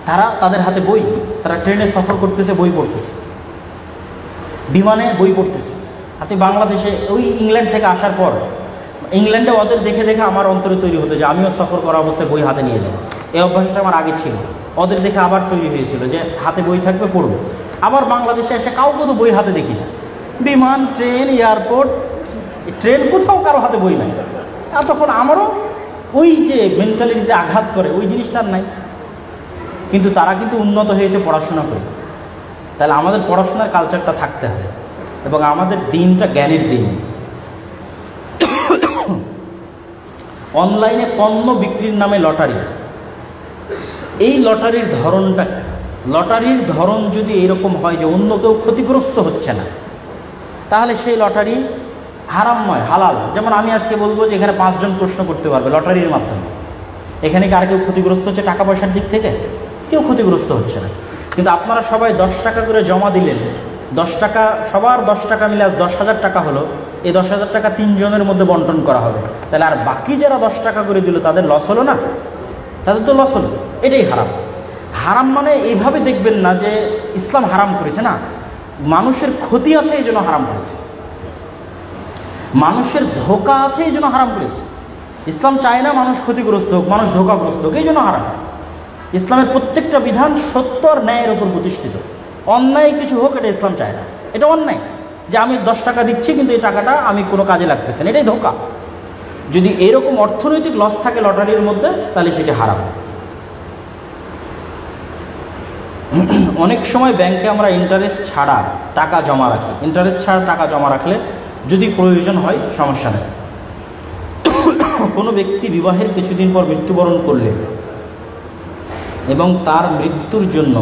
তারা তাদের হাতে বই, তারা ট্রেনে সফর করতেছে বই পড়তেছে, বিমানে বই পড়তেছে। হাতে বাংলাদেশে ওই ইংল্যান্ড থেকে আসার পর ইংল্যান্ডে ওদের দেখে দেখে আমার অন্তরে তৈরি হতো যে আমিও সফর করা অবস্থায় বই হাতে নিয়ে যাব। এই অভ্যাসটা আমার আগে ছিল, ওদের দেখে আবার তৈরি হয়েছিল যে হাতে বই থাকবে পড়বো। আবার বাংলাদেশে এসে কাউকে তো বই হাতে দেখি না, বিমান, ট্রেন, এয়ারপোর্ট, ট্রেন, কোথাও কারো হাতে বই নাই। আর তখন আমারও ওই যে মেন্টালিটিতে আঘাত করে ওই জিনিসটার নাই। কিন্তু তারা কিন্তু উন্নত হয়েছে পড়াশোনা করে। তাহলে আমাদের পড়াশোনার কালচারটা থাকতে হবে এবং আমাদের দিনটা জ্ঞানের দিন। অনলাইনে পণ্য বিক্রির নামে লটারি, এই লটারির ধরনটা, লটারির ধরন যদি এরকম হয় যে অন্য কেউ ক্ষতিগ্রস্ত হচ্ছে না, তাহলে সেই লটারি হারাম নয়, হালাল। যেমন আমি আজকে বলবো যে এখানে 5 জন প্রশ্ন করতে পারবে লটারির মাধ্যমে। এখানে কি আর কেউ ক্ষতিগ্রস্ত হচ্ছে টাকা পয়সার দিক থেকে? কেউ ক্ষতিগ্রস্ত হচ্ছে না। কিন্তু আপনারা সবাই 10 টাকা করে জমা দিলেন, 10 টাকা, সবার 10 টাকা মিলে আজ 10,000 টাকা হলো। এই 10,000 টাকা 3 জনের মধ্যে বন্টন করা হবে। তাহলে আর বাকি যারা 10 টাকা করে দিল তাদের লস হলো না? তাদের তো লস হলো। এটাই হারাম। হারাম মানে এইভাবে দেখবেন না যে ইসলাম হারাম করেছে, না, মানুষের ক্ষতি আছে এই জন্য হারাম করেছে, মানুষের ধোঁকা আছে এই জন্য হারাম করেছে। ইসলাম চায় না মানুষ ক্ষতিগ্রস্ত হোক, মানুষ ধোঁকাগ্রস্ত হোক, এই জন্য হারাম। ইসলামের প্রত্যেকটা বিধান সত্য আর ন্যায়ের উপর প্রতিষ্ঠিত। অন্যায় কিছু হোক এটা ইসলাম চায় না। এটা অন্যায় যে আমি 10 টাকা দিচ্ছি কিন্তু এই টাকাটা আমি কোনো কাজে লাগতেছে না, এটাই ধোঁকা। যদি এরকম অর্থনৈতিক লস থাকে লটারির মধ্যে তাহলে সেটা হারাম। অনেক সময় ব্যাংকে আমরা ইন্টারেস্ট ছাড়া টাকা জমা রাখি। ইন্টারেস্ট ছাড়া টাকা জমা রাখলে যদি প্রয়োজন হয় সমস্যা নেই। কোনো ব্যক্তি বিবাহের কিছুদিন পর মৃত্যুবরণ করলে এবং তার মৃত্যুর জন্য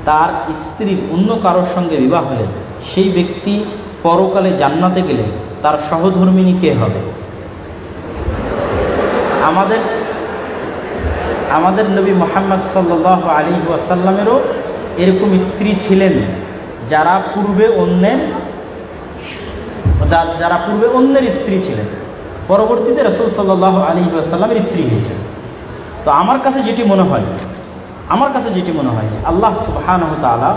তার স্ত্রীর অন্য কারোর সঙ্গে বিবাহ হলে সেই ব্যক্তি পরকালে জান্নাতে গেলে তার সহধর্মিণী কে হবে? আমাদের নবী মুহাম্মদ সাল্লাল্লাহু আলাইহি ওয়াসাল্লামেরও এরকম স্ত্রী ছিলেন যারা পূর্বে অন্যের স্ত্রী ছিলেন, পরবর্তীতে রাসূল সাল্লাল্লাহু আলাইহি ওয়াসাল্লামের স্ত্রী হয়েছেন। তো আমার কাছে যেটি মনে হয় যে আল্লাহ সুবহানাহু ওয়া তাআলা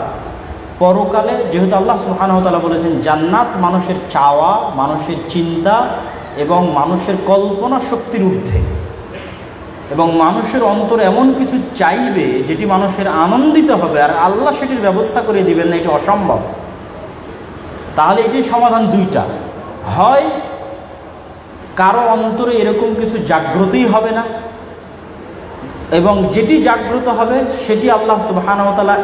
পরকালে, যেহেতু আল্লাহ সুবহানাহু ওয়া তাআলা বলেছেন জান্নাত মানুষের চাওয়া, মানুষের চিন্তা এবং মানুষের কল্পনা শক্তির ঊর্ধ্বে, এবং মানুষের অন্তরে এমন কিছু চাইবে যেটি মানুষের আনন্দিত হবে, আর আল্লাহ সেটির ব্যবস্থা করে দিবেন না, এটি অসম্ভব। তাহলে এটির সমাধান দুইটা, হয় কারো অন্তরে এরকম কিছু জাগ্রতই হবে না, এবং যেটি জাগ্রত হবে সেটি আল্লাহ সুবহানাহু ওয়া তাআলা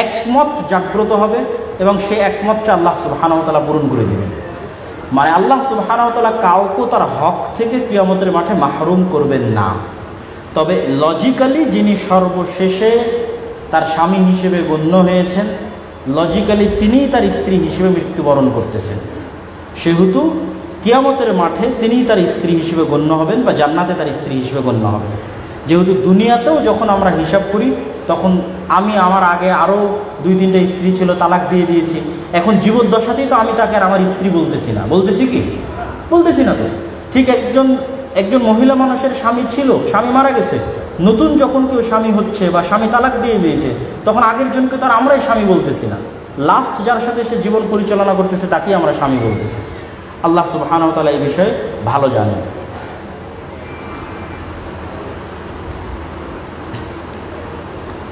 একমত জাগ্রত হবে এবং সেই একমতটা আল্লাহ সুবহানাহু ওয়া তাআলা পূরণ করে দেবেন। মানে আল্লাহ সুবহানাহু ওয়া তাআলা কাউকে তার হক থেকে কিয়ামতের মাঠে মাহরুম করবেন না। তবে লজিক্যালি যিনি সর্বশেষে তার স্বামী হিসেবে গণ্য হয়েছেন, লজিক্যালি তিনিই তার স্ত্রী হিসেবে মৃত্যুবরণ করতেছেন, সেহেতু কিয়ামতের মাঠে তিনিই তার স্ত্রী হিসেবে গণ্য হবেন বা জান্নাতে তার স্ত্রী হিসেবে গণ্য হবেন। যেহেতু দুনিয়াতেও যখন আমরা হিসাব করি তখন আমার আগে আরও 2-3টা স্ত্রী ছিল, তালাক দিয়ে দিয়েছি, এখন জীবদ্দশাতেই তো আমি তাকে আর আমার স্ত্রী বলতেছি না, বলতেছি না তো। ঠিক একজন একজন মহিলা মানুষের স্বামী ছিল, স্বামী মারা গেছে, নতুন যখন কেউ স্বামী হচ্ছে বা স্বামী তালাক দিয়ে দিয়েছে, তখন আগের জনকে তো আর আমরাই স্বামী বলতেছি না, লাস্ট যার সাথে সে জীবন পরিচালনা করতেছে তাকেই আমরা স্বামী বলতেছি। আল্লাহ সুবহানাহু ওয়া তাআলা এই বিষয়ে ভালো জানেন।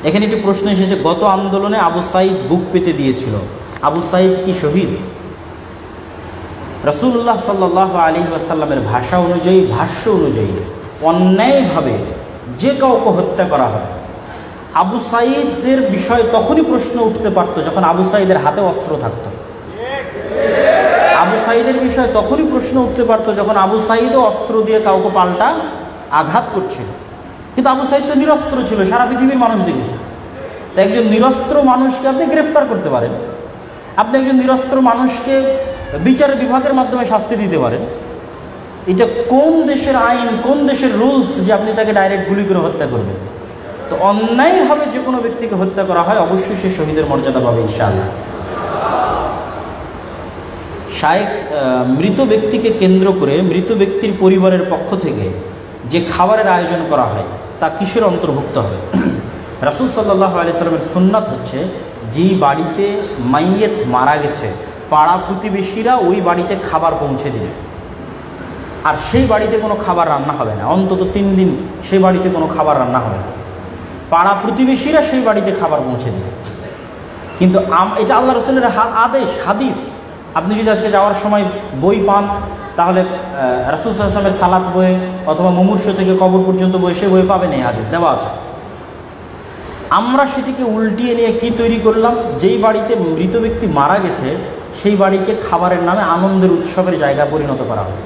এখানে একটি প্রশ্ন এসেছে, গত আন্দোলনে আবু সাঈদ বুক পেতে দিয়েছিল, আবু সাঈদ কি শহীদ? রাসূলুল্লাহ সাল্লাল্লাহু আলাইহি ওয়াসাল্লামের ভাষা অনুযায়ী, ভাষ্য অনুযায়ী অন্যায়ভাবে যে কাউকে হত্যা করা হয়, আবু সাঈদের বিষয়ে তখনই প্রশ্ন উঠতে পারত যখন আবু সাঈদের হাতে অস্ত্র থাকত। আবু সাঈদের বিষয়ে তখনই প্রশ্ন উঠতে পারত যখন আবু সাঈদও অস্ত্র দিয়ে কাউকে পাল্টা আঘাত করছিল। কিন্তু আবু সাঈদ তো নিরস্ত্র ছিল, সারা পৃথিবীর মানুষ দেখেছে। তাই একজন নিরস্ত্র মানুষকে আপনি গ্রেফতার করতে পারেন, আপনি একজন নিরস্ত্র মানুষকে বিচার বিভাগের মাধ্যমে শাস্তি দিতে পারেন। এটা কোন দেশের আইন, কোন দেশের রুলস যে আপনি তাকে ডাইরেক্ট গুলি করে হত্যা করবেন? তো অন্যায়ভাবে যে কোনো ব্যক্তিকে হত্যা করা হয় অবশ্যই সে শহীদের মর্যাদা পাবে ইনশাআল্লাহ। শায়েখ, মৃত ব্যক্তিকে কেন্দ্র করে মৃত ব্যক্তির পরিবারের পক্ষ থেকে যে খাবারের আয়োজন করা হয় তা কিসের অন্তর্ভুক্ত হবে? রাসূল সাল্লাল্লাহু আলাইহি ওয়াসাল্লামের সুন্নাত হচ্ছে, যেই বাড়িতে মাইয়েত মারা গেছে পাড়া প্রতিবেশীরা ওই বাড়িতে খাবার পৌঁছে দিবে, আর সেই বাড়িতে কোনো খাবার রান্না হবে না, অন্তত 3 দিন সেই বাড়িতে কোনো খাবার রান্না হবে না, পাড়া প্রতিবেশীরা সেই বাড়িতে খাবার পৌঁছে দিবে। কিন্তু এটা আল্লাহ রাসূলের আদেশ, হাদিস। আপনি যদি আজকে যাওয়ার সময় বই পান, তাহলে রাসূল সাল্লাল্লাহু আলাইহি ওয়াসাল্লামের সালাত বই অথবা মুমূর্ষ থেকে কবর পর্যন্ত বই, সে বই পাবেন, এই হাদিস দেওয়া আছে। আমরা সেটিকে উল্টিয়ে নিয়ে কি তৈরি করলাম? যেই বাড়িতে মৃত ব্যক্তি মারা গেছে সেই বাড়িকে খাবারের নামে আনন্দের উৎসবের জায়গা পরিণত করা হবে।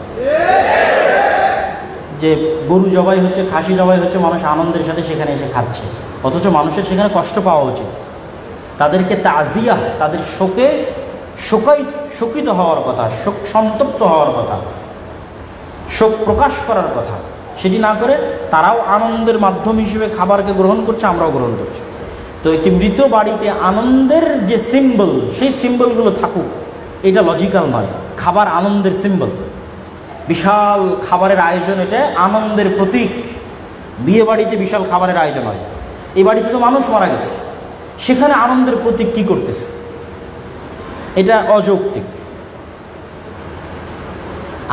যে গরু জবাই হচ্ছে, খাসি জবাই হচ্ছে, মানুষ আনন্দের সাথে সেখানে এসে খাচ্ছে, অথচ মানুষের সেখানে কষ্ট পাওয়া উচিত। তাদেরকে তাজিয়া, তাদের শোকিত হওয়ার কথা, শোক সন্তপ্ত হওয়ার কথা, শোক প্রকাশ করার কথা, সেটি না করে তারাও আনন্দের মাধ্যম হিসেবে খাবারকে গ্রহণ করছে, আমরাও গ্রহণ করছি। তো একটি মৃত বাড়িতে আনন্দের যে সিম্বল, সেই সিম্বলগুলো থাকুক, এটা লজিক্যাল নয়। খাবার আনন্দের সিম্বল, বিশাল খাবারের আয়োজন, এটা আনন্দের প্রতীক। বিয়ে বাড়িতে বিশাল খাবারের আয়োজন হয়, এই বাড়িতে তো মানুষ মারা গেছে, সেখানে আনন্দের প্রতীক কি করতেছে? এটা অযৌক্তিক।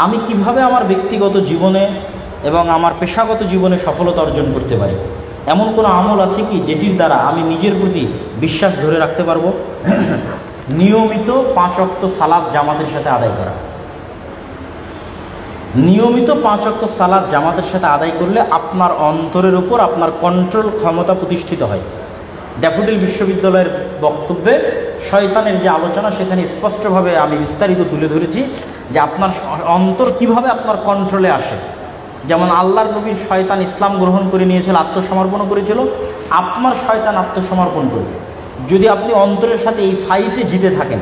আমি কিভাবে আমার ব্যক্তিগত জীবনে এবং আমার পেশাগত জীবনে সফলতা অর্জন করতে পারি? এমন কোনো আমল আছে কি যেটির দ্বারা আমি নিজের প্রতি বিশ্বাস ধরে রাখতে পারবো? নিয়মিত 5 ওয়াক্ত সালাত জামাতের সাথে আদায় করা। নিয়মিত 5 ওয়াক্ত সালাত জামাতের সাথে আদায় করলে আপনার অন্তরের উপর আপনার কন্ট্রোল ক্ষমতা প্রতিষ্ঠিত হয়। ড্যাফোডিল বিশ্ববিদ্যালয়ের বক্তব্যে শয়তানের যে আলোচনা, সেখানে স্পষ্টভাবে আমি বিস্তারিত তুলে ধরেছি যে আপনার অন্তর কিভাবে আপনার কন্ট্রোলে আসে। যেমন আল্লাহর নবীর শয়তান ইসলাম গ্রহণ করে নিয়েছিল, আত্মসমর্পণ করেছিল, আপনার শয়তান আত্মসমর্পণ করবে যদি আপনি অন্তরের সাথে এই ফাইটে জিতে থাকেন,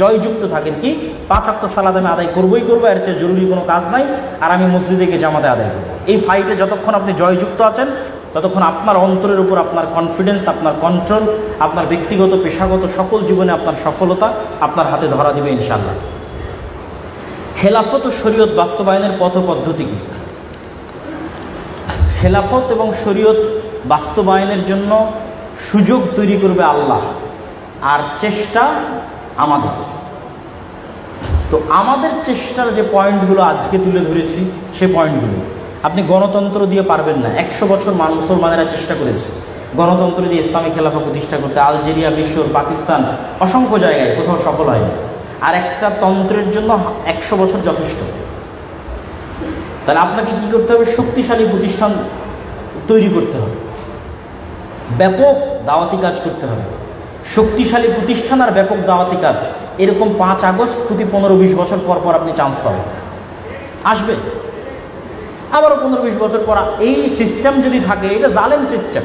জয়যুক্ত থাকেন। কি 5 ওয়াক্ত সালাত আমি আদায় করবই করবো, এর চেয়ে জরুরি কোনো কাজ নাই, আর আমি মসজিদে গিয়ে জামাতে আদায় করবো। এই ফাইটে যতক্ষণ আপনি জয়যুক্ত আছেন, ততক্ষণ আপনার অন্তরের উপর আপনার কনফিডেন্স, আপনার কন্ট্রোল, আপনার ব্যক্তিগত পেশাগত সকল জীবনে আপনার সফলতা আপনার হাতে ধরা দিবে ইনশাআল্লাহ। খেলাফত ও শরীয়ত বাস্তবায়নের পথ পদ্ধতি কী? খেলাফত এবং শরীয়ত বাস্তবায়নের জন্য সুযোগ তৈরি করবে আল্লাহ, আর চেষ্টা আমাদের। তো আমাদের চেষ্টার যে পয়েন্টগুলো আজকে তুলে ধরেছি, সে পয়েন্টগুলো আপনি গণতন্ত্র দিয়ে পারবেন না। 100 বছর মুসলমানেরা চেষ্টা করেছে গণতন্ত্র দিয়ে ইসলামী খেলাফত প্রতিষ্ঠা করতে, আলজেরিয়া, মিশর, পাকিস্তান, অসংখ্য জায়গায়, কোথাও সফল হয়নি। আর একটা তন্ত্রের জন্য 100 বছর যথেষ্ট। তাহলে আপনাকে কি করতে হবে? শক্তিশালী প্রতিষ্ঠান তৈরি করতে হবে, ব্যাপক দাওয়াতি কাজ করতে হবে। শক্তিশালী প্রতিষ্ঠান আর ব্যাপক দাওয়াতি কাজ, এরকম 5 আগস্ট প্রতি 15-20 বছর পর পর আপনি চান্স পাবেন, আসবে। আবারও 15-20 বছর পর এই সিস্টেম যদি থাকে, এটা জালেম সিস্টেম,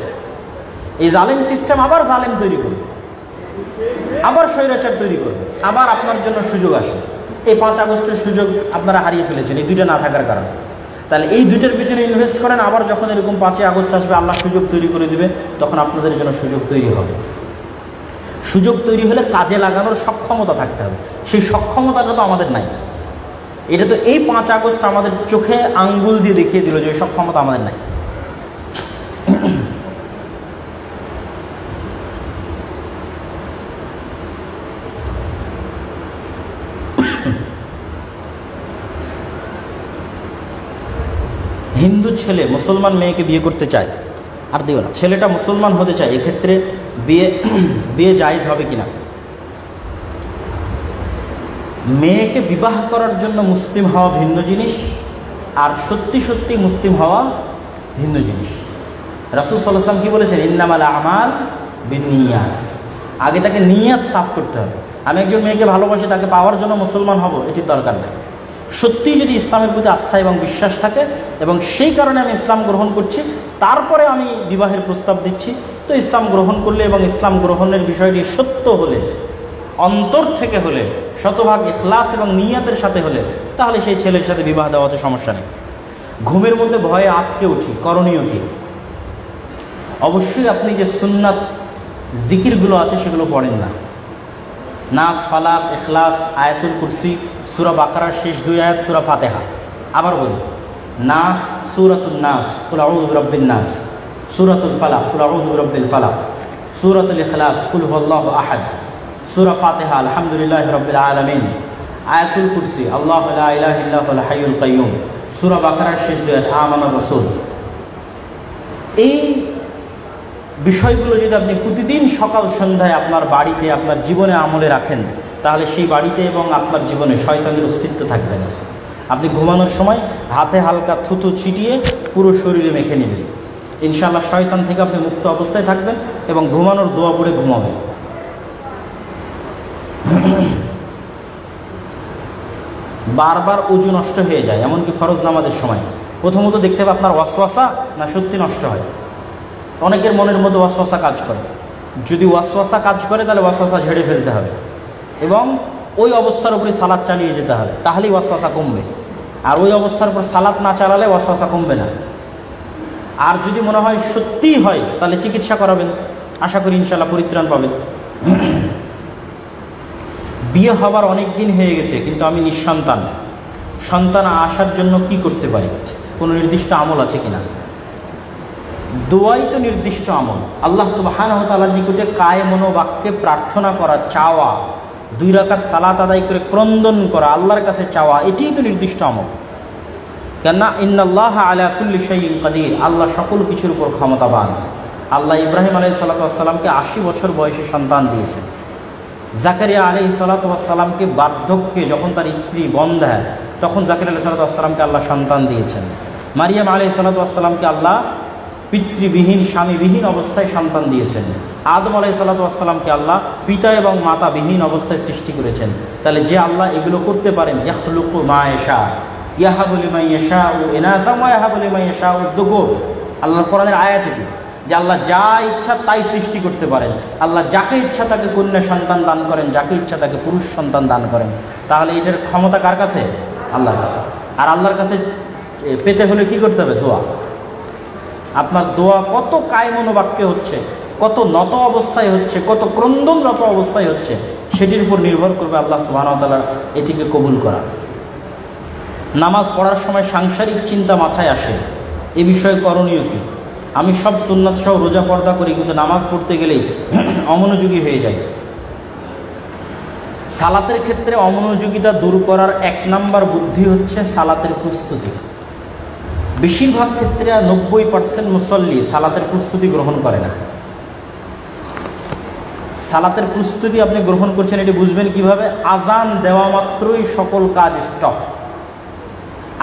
এই জালেম সিস্টেম আবার জালেম তৈরি করবে, আবার স্বৈরাচার তৈরি করবে, আবার আপনার জন্য সুযোগ আসবে। এই 5 আগস্টের সুযোগ আপনারা হারিয়ে ফেলেছেন এই 2টা না থাকার কারণে। তাহলে এই 2টার পিছনে ইনভেস্ট করেন, আবার যখন এরকম 5 আগস্ট আসবে, আল্লাহ সুযোগ তৈরি করে দিবে, তখন আপনাদের জন্য সুযোগ তৈরি হবে। সুযোগ তৈরি হলে কাজে লাগানোর সক্ষমতা থাকতে হবে, সেই সক্ষমতাটা তো আমাদের নাই। এটা তো এই 5 আগস্ট আমাদের চোখে আঙ্গুল দিয়ে দেখিয়ে দিল যে সব ক্ষমতা আমাদের নাই। হিন্দু ছেলে মুসলমান মেয়েকে বিয়ে করতে চায়, আর দিও না, ছেলেটা মুসলমান হতে চায়, এক্ষেত্রে বিয়ে জায়েজ হবে কিনা? মেয়েকে বিবাহ করার জন্য মুসলিম হওয়া ভিন্ন জিনিস, আর সত্যি সত্যি মুসলিম হওয়া ভিন্ন জিনিস। রাসূল সাল্লাল্লাহু আলাইহি ওয়াসাল্লাম কি বলেছেন? ইন্নামাল আমাল বিন্নিয়াত। আগে তাকে নিয়াত সাফ করতে হবে। আমি একজন মেয়েকে ভালোবাসি, তাকে পাওয়ার জন্য মুসলমান হব, এটির দরকার নেই। সত্যিই যদি ইসলামের প্রতি আস্থা এবং বিশ্বাস থাকে এবং সেই কারণে আমি ইসলাম গ্রহণ করছি, তারপরে আমি বিবাহের প্রস্তাব দিচ্ছি, তো ইসলাম গ্রহণ করলে এবং ইসলাম গ্রহণের বিষয়টি সত্য হলে, অন্তর থেকে হলে, শতভাগ ইখলাস এবং নিয়াতের সাথে হলে, তাহলে সেই ছেলের সাথে বিবাহ দেওয়াতে সমস্যা নেই। ঘুমের মধ্যে ভয়ে আটকে উঠি, করণীয় কি? অবশ্যই আপনি যে সুন্নাত জিকিরগুলো আছে সেগুলো পড়েন না। নাস, ফালাক, ইখলাস, আয়াতুল কুরসি, সূরা বাকারার শেষ 2 আয়াত, সূরা ফাতিহা। আবার বলি, নাস, সূরাতুন নাস, কুল আউযু বিরাব্বিন নাস, সূরাতুল ফালাক, কুল আউযু বিরাব্বিল ফালাক, সূরাতুল ইখলাস, কুল হুয়াল্লাহু আহাদ, সূরা ফাতিহা, আলহামদুলিল্লাহি রাব্বিল আলামিন, আয়াতুল কুরসি, আল্লাহু লা ইলাহা ইল্লা হুয়াল হাইয়ুল কাইয়্যুম, সূরা বাকারার শেষ 2 আয়াত, আমানার রাসূল। এই বিষয়গুলো যদি আপনি প্রতিদিন সকাল সন্ধ্যায় আপনার বাড়িতে, আপনার জীবনে আমলে রাখেন, তাহলে সেই বাড়িতে এবং আপনার জীবনে শয়তানের অস্তিত্ব থাকবে না। আপনি ঘুমানোর সময় হাতে হালকা থুতু ছিটিয়ে পুরো শরীরে মেখে নেবেন, ইনশাআল্লাহ শয়তান থেকে আপনি মুক্ত অবস্থায় থাকবেন এবং ঘুমানোর দোয়া পড়ে ঘুমাবেন। বারবার ওযু নষ্ট হয়ে যায়, এমনকি ফরজ নামাজের সময়। প্রথমত দেখতে হবে আপনার ওয়াসওয়াসা না সত্যি নষ্ট হয়। অনেকের মনের মধ্যে ওয়াসওয়াসা কাজ করে। যদি ওয়াসওয়াসা কাজ করে তাহলে ওয়াসওয়াসা ঝেড়ে ফেলতে হবে এবং ওই অবস্থার উপরে সালাত চালিয়ে যেতে হবে, তাহলেই ওয়াসওয়াসা কমবে। আর ওই অবস্থার উপর সালাত না চালালে ওয়াসওয়াসা কমবে না। আর যদি মনে হয় সত্যিই হয়, তাহলে চিকিৎসা করাবেন, আশা করি ইনশাআল্লাহ পরিত্রাণ পাবেন। বিয়ে হবার অনেক দিন হয়ে গেছে, কিন্তু আমি নিঃসন্তান। সন্তান আসার জন্য কি করতে পারি? কোনো নির্দিষ্ট আমল আছে কিনা? দোয়াই তো নির্দিষ্ট আমল। আল্লাহ সুবহানাহু ওয়া তাআলার নিকটে কায়ে মনোবাক্যে প্রার্থনা করা, চাওয়া, 2 রাকাত সালাত আদায় করে ক্রন্দন করা, আল্লাহর কাছে চাওয়া, এটিই তো নির্দিষ্ট আমল। কেননা ইন্নাল্লাহা আলা কুল্লি শাইইন কাদির, আল্লাহ সকল কিছুর উপর ক্ষমতাবান। আল্লাহ ইব্রাহিম আলাইহিস সালাতু ওয়াস সালামকে 80 বছর বয়সে সন্তান দিয়েছেন। জাকারিয়া আলাইহিস সালাতু ওয়াস সালামকে বার্ধক্যে যখন তার স্ত্রী বন্ধ্যা, তখন জাকারিয়া আলাইহিস সালাতু ওয়াস সালামকে আল্লাহ সন্তান দিয়েছেন। মারিয়াম আলাইহিস সালাতু ওয়াস সালামকে আল্লাহ পিতৃবিহীন, স্বামীবিহীন অবস্থায় সন্তান দিয়েছেন। আদম আলাইহিস সালাতু ওয়াস সালামকে আল্লাহ পিতা এবং মাতাবিহীন অবস্থায় সৃষ্টি করেছেন। তাহলে যে আল্লাহ এগুলো করতে পারেন, ইয়াখলুকু মা ইয়াশা, ইয়াহাবু লিমান ইয়াশাউ ইনাসা ওয়া ইয়াহাবু লিমান ইয়াশাউ যুকুর। আল্লাহর কোরআনের আয়াত এটি, যে আল্লাহ যা ইচ্ছা তাই সৃষ্টি করতে পারেন। আল্লাহ যাকে ইচ্ছা তাকে কন্যা সন্তান দান করেন, যাকে ইচ্ছা তাকে পুরুষ সন্তান দান করেন। তাহলে এটার ক্ষমতা কার কাছে? আল্লাহর কাছে। আর আল্লাহর কাছে পেতে হলে কি করতে হবে? দোয়া। আপনার দোয়া কত কায়মনোবাক্যে হচ্ছে, কত নত অবস্থায় হচ্ছে, কত ক্রন্দনরত অবস্থায় হচ্ছে, সেটির উপর নির্ভর করবে আল্লাহ সুবহানাহু ওয়া তাআলার এটিকে কবুল করা। নামাজ পড়ার সময় সাংসারিক চিন্তা মাথায় আসে, এ বিষয়ে করণীয় কি? আমি সব সুন্নাত সহ রোজা পর্দা করি, কিন্তু নামাজ পড়তে গেলেই অমনোযোগী হয়ে যায়। সালাতের ক্ষেত্রে অমনোযোগিতা দূর করার 1 নাম্বার বুদ্ধি হচ্ছে সালাতের প্রস্তুতি। বেশিরভাগ ক্ষেত্রে 90% মুসল্লি সালাতের প্রস্তুতি গ্রহণ করে না। সালাতের প্রস্তুতি আপনি গ্রহণ করছেন, এটি বুঝবেন কিভাবে? আজান দেওয়া মাত্রই সকল কাজ স্টপ।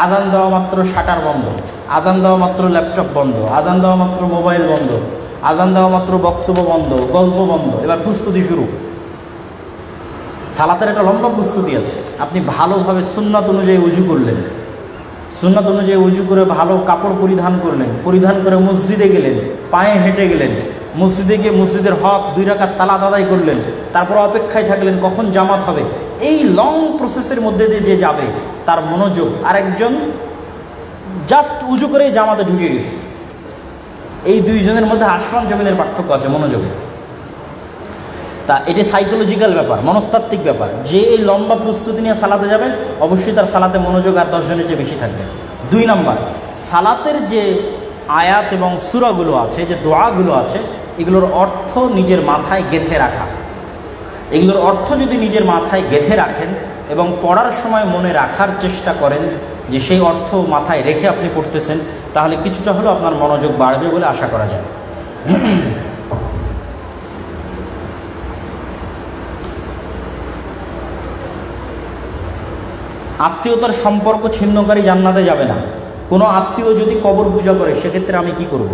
আজান দেওয়া মাত্র শাটার বন্ধ, আজান দেওয়া মাত্র ল্যাপটপ বন্ধ, আজান দেওয়া মাত্র মোবাইল বন্ধ, আজান দেওয়া মাত্র বক্তব্য বন্ধ, গল্প বন্ধ। এবার প্রস্তুতি শুরু। সালাতের একটা লম্বা প্রস্তুতি আছে। আপনি ভালোভাবে সুন্নাত অনুযায়ী উজু করলেন, সুন্নাত অনুযায়ী উজু করে ভালো কাপড় পরিধান করলেন, পরিধান করে মসজিদে গেলেন, পায়ে হেঁটে গেলেন, মসজিদে গিয়ে মসজিদের হক 2 রাকাত সালাত আদায় করলেন, তারপর অপেক্ষায় থাকলেন কখন জামাত হবে। এই লং প্রসেসের মধ্যে দিয়ে যে যাবে তার মনোযোগ, আরেকজন জাস্ট উজু করেই জামাতে ঢুকে গেছে। এই 2 জনের মধ্যে আসমান জমিনের পার্থক্য আছে মনোযোগে। তা এটা সাইকোলজিক্যাল ব্যাপার, মনস্তাত্ত্বিক ব্যাপার। যে এই লম্বা প্রস্তুতি নিয়ে সালাতে যাবে অবশ্যই তার সালাতে মনোযোগ আর 10 জনের চেয়ে বেশি থাকবে। 2 নাম্বার, সালাতের যে আয়াত এবং সূরাগুলো আছে, যে দোয়াগুলো আছে, এগুলোর অর্থ নিজের মাথায় গেঁথে রাখা। এগুলোর অর্থ যদি নিজের মাথায় গেঁথে রাখেন এবং পড়ার সময় মনে রাখার চেষ্টা করেন যে সেই অর্থ মাথায় রেখে আপনি পড়তেছেন, তাহলে কিছুটা হলেও আপনার মনোযোগ বাড়বে বলে আশা করা যায়। আত্মীয়তার সম্পর্ক ছিন্নকারী জান্নাতে যাবে না। কোনো আত্মীয় যদি কবর পূজা করে সেক্ষেত্রে আমি কি করব?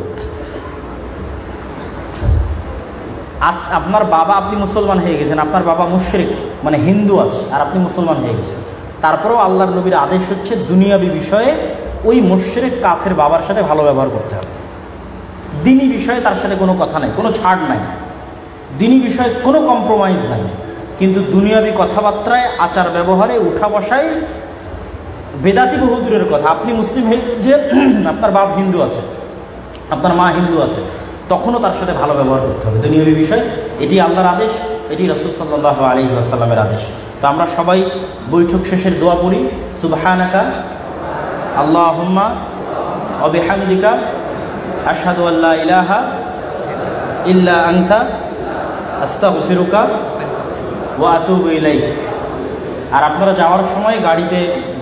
আপনার বাবা, আপনি মুসলমান হয়ে গেছেন, আপনার বাবা মুশরিক মানে হিন্দু আছে আর আপনি মুসলমান হয়ে গেছেন, তারপরেও আল্লাহর নবীর আদেশ হচ্ছে দুনিয়াবি বিষয়ে ওই মুশরিক কাফের বাবার সাথে ভালো ব্যবহার করতে হবে। দিনী বিষয়ে তার সাথে কোনো কথা নাই, কোনো ছাড় নাই, দিনী বিষয়ে কোনো কম্প্রোমাইজ নাই, কিন্তু দুনিয়াবি কথাবার্তায়, আচার ব্যবহারে, উঠা বসায় বেদাতি বহু দূরের কথা। আপনি মুসলিম হয়ে যে আপনার বাপ হিন্দু আছে, আপনার মা হিন্দু আছে, তখনও তার সাথে ভালো ব্যবহার করতে হবে। দুনিয়াবি বিষয় এটি আল্লাহর আদেশ, এটি রাসূল সাল্লাল্লাহু আলাইহি ওয়াসাল্লামের আদেশ। তো আমরা সবাই বৈঠক শেষের দোয়া পড়ি, সুবহানাকা আল্লাহুম্মা ওয়া বিহামদিকা আশহাদু আল্লা ইলাহা ইল্লা আনতা আস্তাগফিরুকা ওয়া আতুবু ইলাইক। আর আপনারা যাওয়ার সময় গাড়িতে